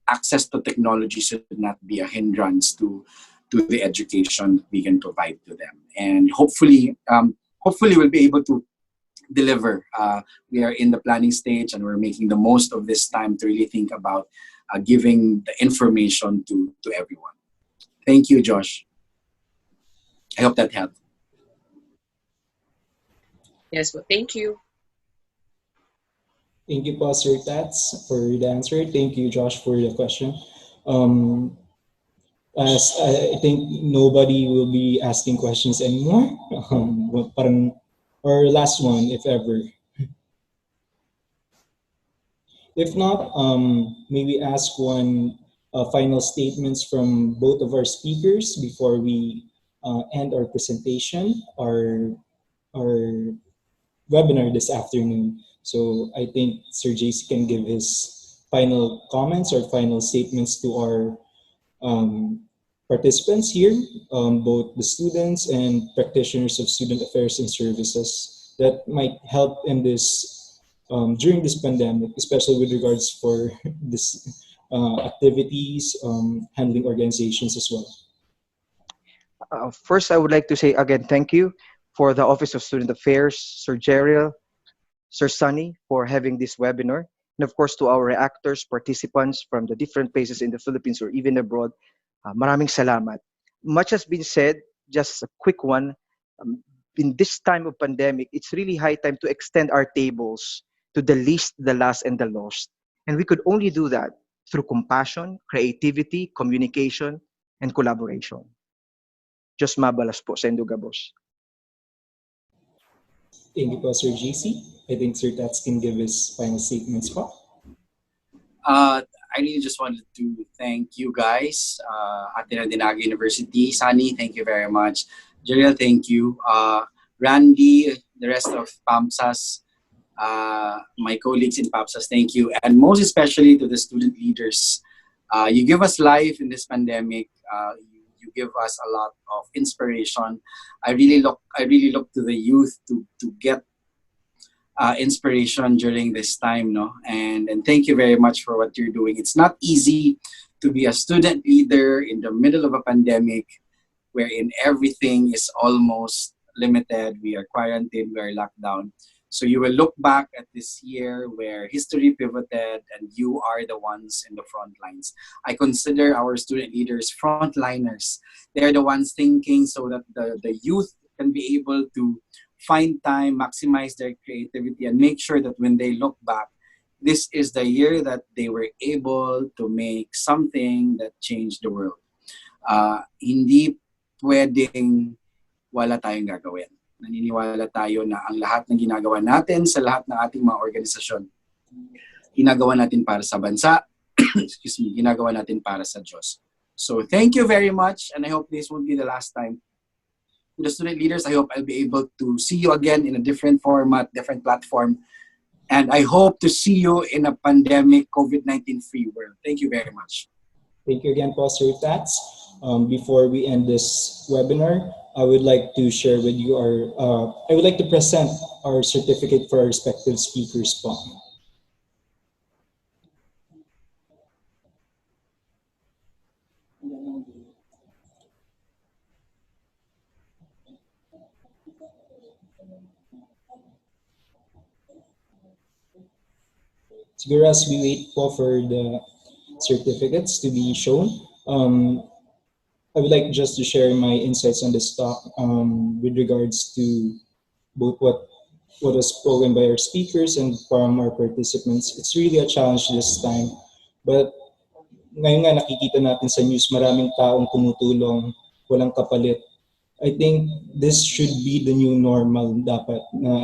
access to technology should not be a hindrance to the education we can provide to them. And hopefully we'll be able to deliver. We are in the planning stage and we're making the most of this time to really think about giving the information to everyone. Thank you, Josh. I hope that helped.
Yes, well, thank you.
Thank you, Pastor Tats, for the answer. Thank you, Josh, for the question. As I think nobody will be asking questions anymore. Parang, or last one, if ever. If not, may we ask one final statements from both of our speakers before we end our presentation, our webinar this afternoon. So I think Sir JC can give his final comments or final statements to our um, participants here, both the students and practitioners of student affairs and services that might help in this during this pandemic, especially with regards for this activities, handling organizations as well.
First, I would like to say again thank you for the Office of Student Affairs, Sir Jeriel, Sir Sunny, for having this webinar. And of course, to our reactors, participants from the different places in the Philippines or even abroad, maraming salamat. Much has been said, just a quick one. Um, in this time of pandemic, it's really high time to extend our tables to the least, the last, and the lost. And we could only do that through compassion, creativity, communication, and collaboration. Diyos mabalas po sa Indugabos.
Thank you, Sir GC. I think Sir Tats can give his final statements po.
I really just wanted to thank you guys, Ateneo Dinaga University. Sunny, thank you very much. Jeriel, thank you. Randy, the rest of PAMSAS, my colleagues in PAMSAS, thank you. And most especially to the student leaders. You give us life in this pandemic. You give us a lot of inspiration. I really look to the youth to get inspiration during this time, no? And thank you very much for what you're doing. It's not easy to be a student leader in the middle of a pandemic wherein everything is almost limited. We are quarantined, we are locked down. So you will look back at this year where history pivoted and you are the ones in the front lines. I consider our student leaders frontliners. They're the ones thinking so that the youth can be able to find time, maximize their creativity, and make sure that when they look back, this is the year that they were able to make something that changed the world. Hindi pwedeng wala tayong gagawin. Naniniwala tayo na ang lahat ng ginagawa natin sa lahat ng ating mga organisasyon, ginagawa natin para sa bansa, excuse me, ginagawa natin para sa Diyos. So thank you very much, and I hope this will be the last time. To the student leaders, I hope I'll be able to see you again in a different format, different platform, and I hope to see you in a pandemic COVID-19 free world. Thank you very much.
Thank you again, Sir Tats. Before we end this webinar, I would like to share with you I would like to present our certificate for our respective speakers po. Siguro as we wait po for the certificates to be shown, I would like just to share my insights on this talk with regards to both what was spoken by our speakers and from our participants. It's really a challenge this time, but ngayon nga nakikita natin sa news maraming taong tumutulong, walang kapalit. I think this should be the new normal dapat na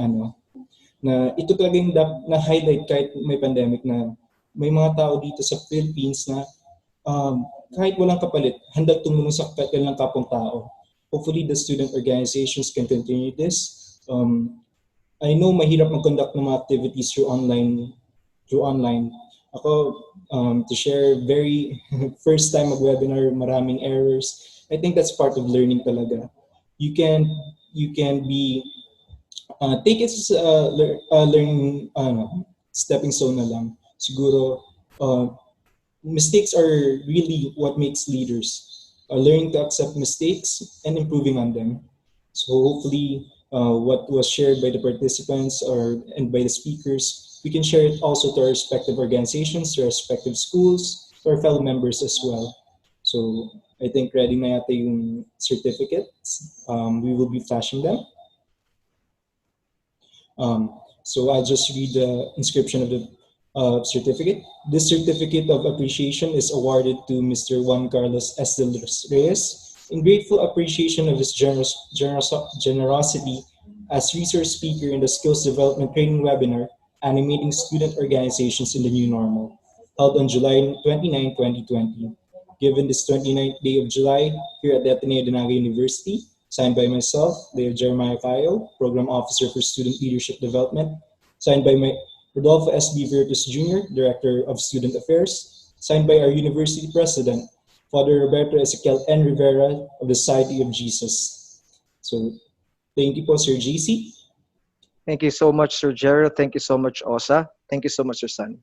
ito talagang na highlight kahit may pandemic na may mga tao dito sa Philippines na kahit walang kapalit, handang tumulong sa kanilang kapong tao. Hopefully the student organizations can continue this. I know mahirap mag-conduct ng mga activities through online. Ako, to share very first time mag-webinar, maraming errors. I think that's part of learning talaga. You can be take it as learning stepping stone na lang. Siguro mistakes are really what makes leaders. Learning to accept mistakes and improving on them. So hopefully what was shared by the participants and by the speakers, we can share it also to our respective organizations, to our respective schools, to our fellow members as well. So I think ready na yata yung certificates. We will be flashing them. So I'll just read the inscription of the certificate. This certificate of appreciation is awarded to Mr. Juan Carlos S. de los Reyes in grateful appreciation of his generosity as resource speaker in the Skills Development Training Webinar, Animating Student Organizations in the New Normal, held on July 29, 2020. Given this 29th day of July here at the Ateneo de Naga University, signed by myself, Leo Jeremiah Cayo, Program Officer for Student Leadership Development, signed by my Rodolfo S.B. Virtus Jr., Director of Student Affairs, signed by our University President, Father Roberto Ezequiel N. Rivera of the Society of Jesus. So, thank you po, Sir JC.
Thank you so much, Sir Gerald. Thank you so much, Osa. Thank you so much, Sir Sunny.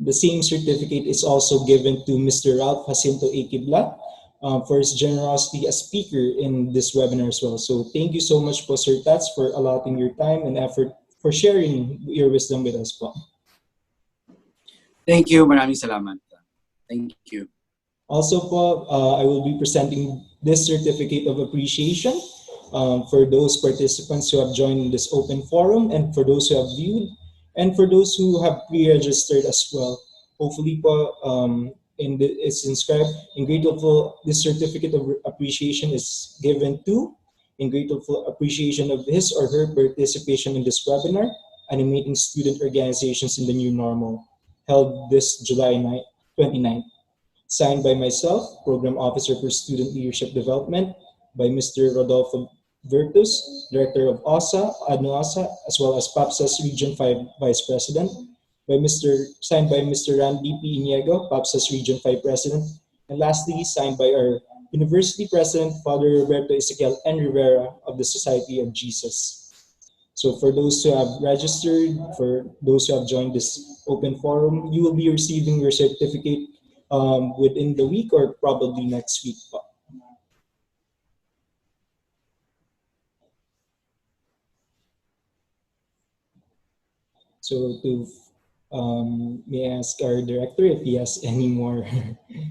The same certificate is also given to Mr. Ralph Jacinto A. Quiblat for his generosity as speaker in this webinar as well. So thank you so much po, Sir Tats, for allotting your time and effort for sharing your wisdom with us po.
Thank you. Maraming salamat. Thank you.
Also po, I will be presenting this certificate of appreciation for those participants who have joined this open forum and for those who have viewed and for those who have pre-registered as well. Hopefully po, it's inscribed in grateful, this certificate of appreciation is given to in grateful appreciation of his or her participation in this webinar, Animating Student Organizations in the New Normal, held this July 29th. Signed by myself, Program Officer for Student Leadership Development, by Mr. Rodolfo Virtus, Director of OSA, ADNO-OSA, as well as PAPSA's Region 5 Vice President, signed by Mr. Randy P. Iniego, PAPSA's Region 5 President, and lastly, signed by our University President, Father Roberto Ezequiel N. Rivera of the Society of Jesus. So for those who have registered, for those who have joined this open forum, you will be receiving your certificate within the week or probably next week. So may I ask our director if he has any more,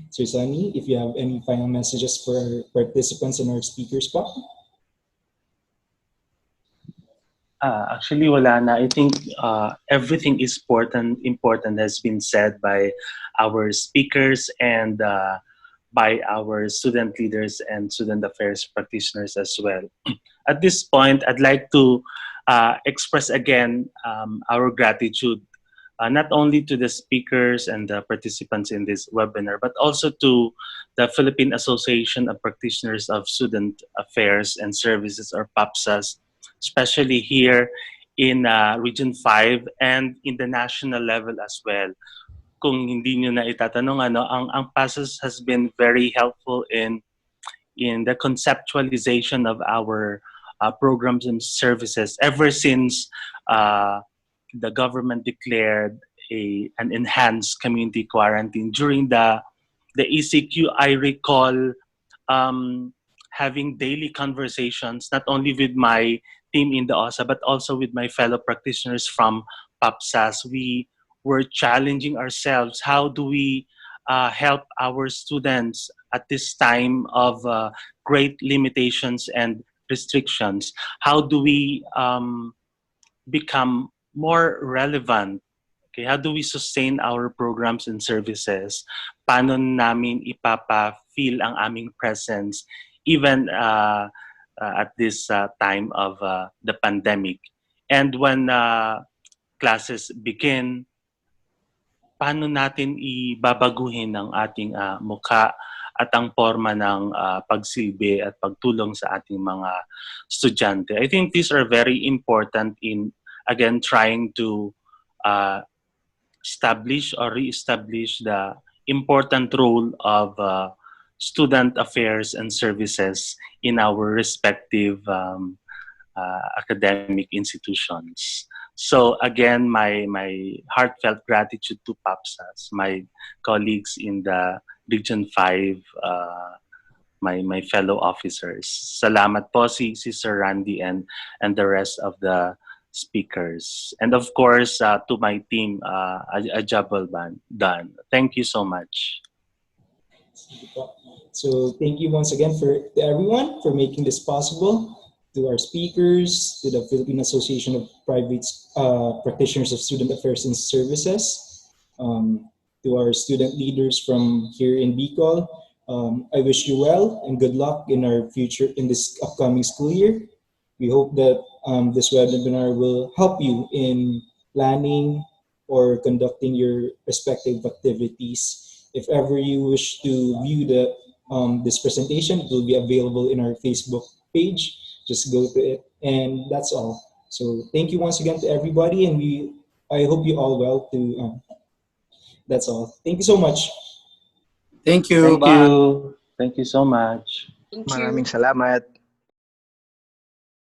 Sir Sunny, if you have any final messages for our participants and our speakers po?
Actually, wala na. I think everything is important has been said by our speakers and by our student leaders and student affairs practitioners as well. At this point, I'd like to express again our gratitude not only to the speakers and the participants in this webinar, but also to the Philippine Association of Practitioners of Student Affairs and Services, or PAPSAS, especially here in Region 5 and in the national level as well. Kung hindi nyo na itatanong, ang PAPSAS has been very helpful in the conceptualization of our programs and services ever since the government declared an enhanced community quarantine. During the ECQ, I recall having daily conversations, not only with my team in the OSA, but also with my fellow practitioners from PAPSAS. We were challenging ourselves. How do we help our students at this time of great limitations and restrictions? How do we become more relevant? Okay, how do we sustain our programs and services? Paano namin ipapa-feel ang aming presence even at this time of the pandemic? And when classes begin, paano natin ibabaguhin ang ating mukha at ang forma ng pagsilbi at pagtulong sa ating mga estudyante? I think these are very important in, again, trying to establish or re-establish the important role of student affairs and services in our respective academic institutions. So again, my heartfelt gratitude to PAPSAS, my colleagues in the Region 5, my fellow officers. Salamat po si Sir Randy and the rest of the speakers. And of course, to my team, a job well done. Thank you so much.
So thank you once again to everyone for making this possible, to our speakers, to the Philippine Association of Private Practitioners of Student Affairs and Services, To our student leaders from here in Bicol, I wish you well and good luck in our future in this upcoming school year. We hope that this webinar will help you in planning or conducting your respective activities. If ever you wish to view this presentation, it will be available in our Facebook page. Just go to it, and that's all. So thank you once again to everybody, and I hope you all well. That's all. Thank you so much.
Thank you.
Thank
Bye.
you. Thank you so much.
Thank
Maraming
you.
salamat.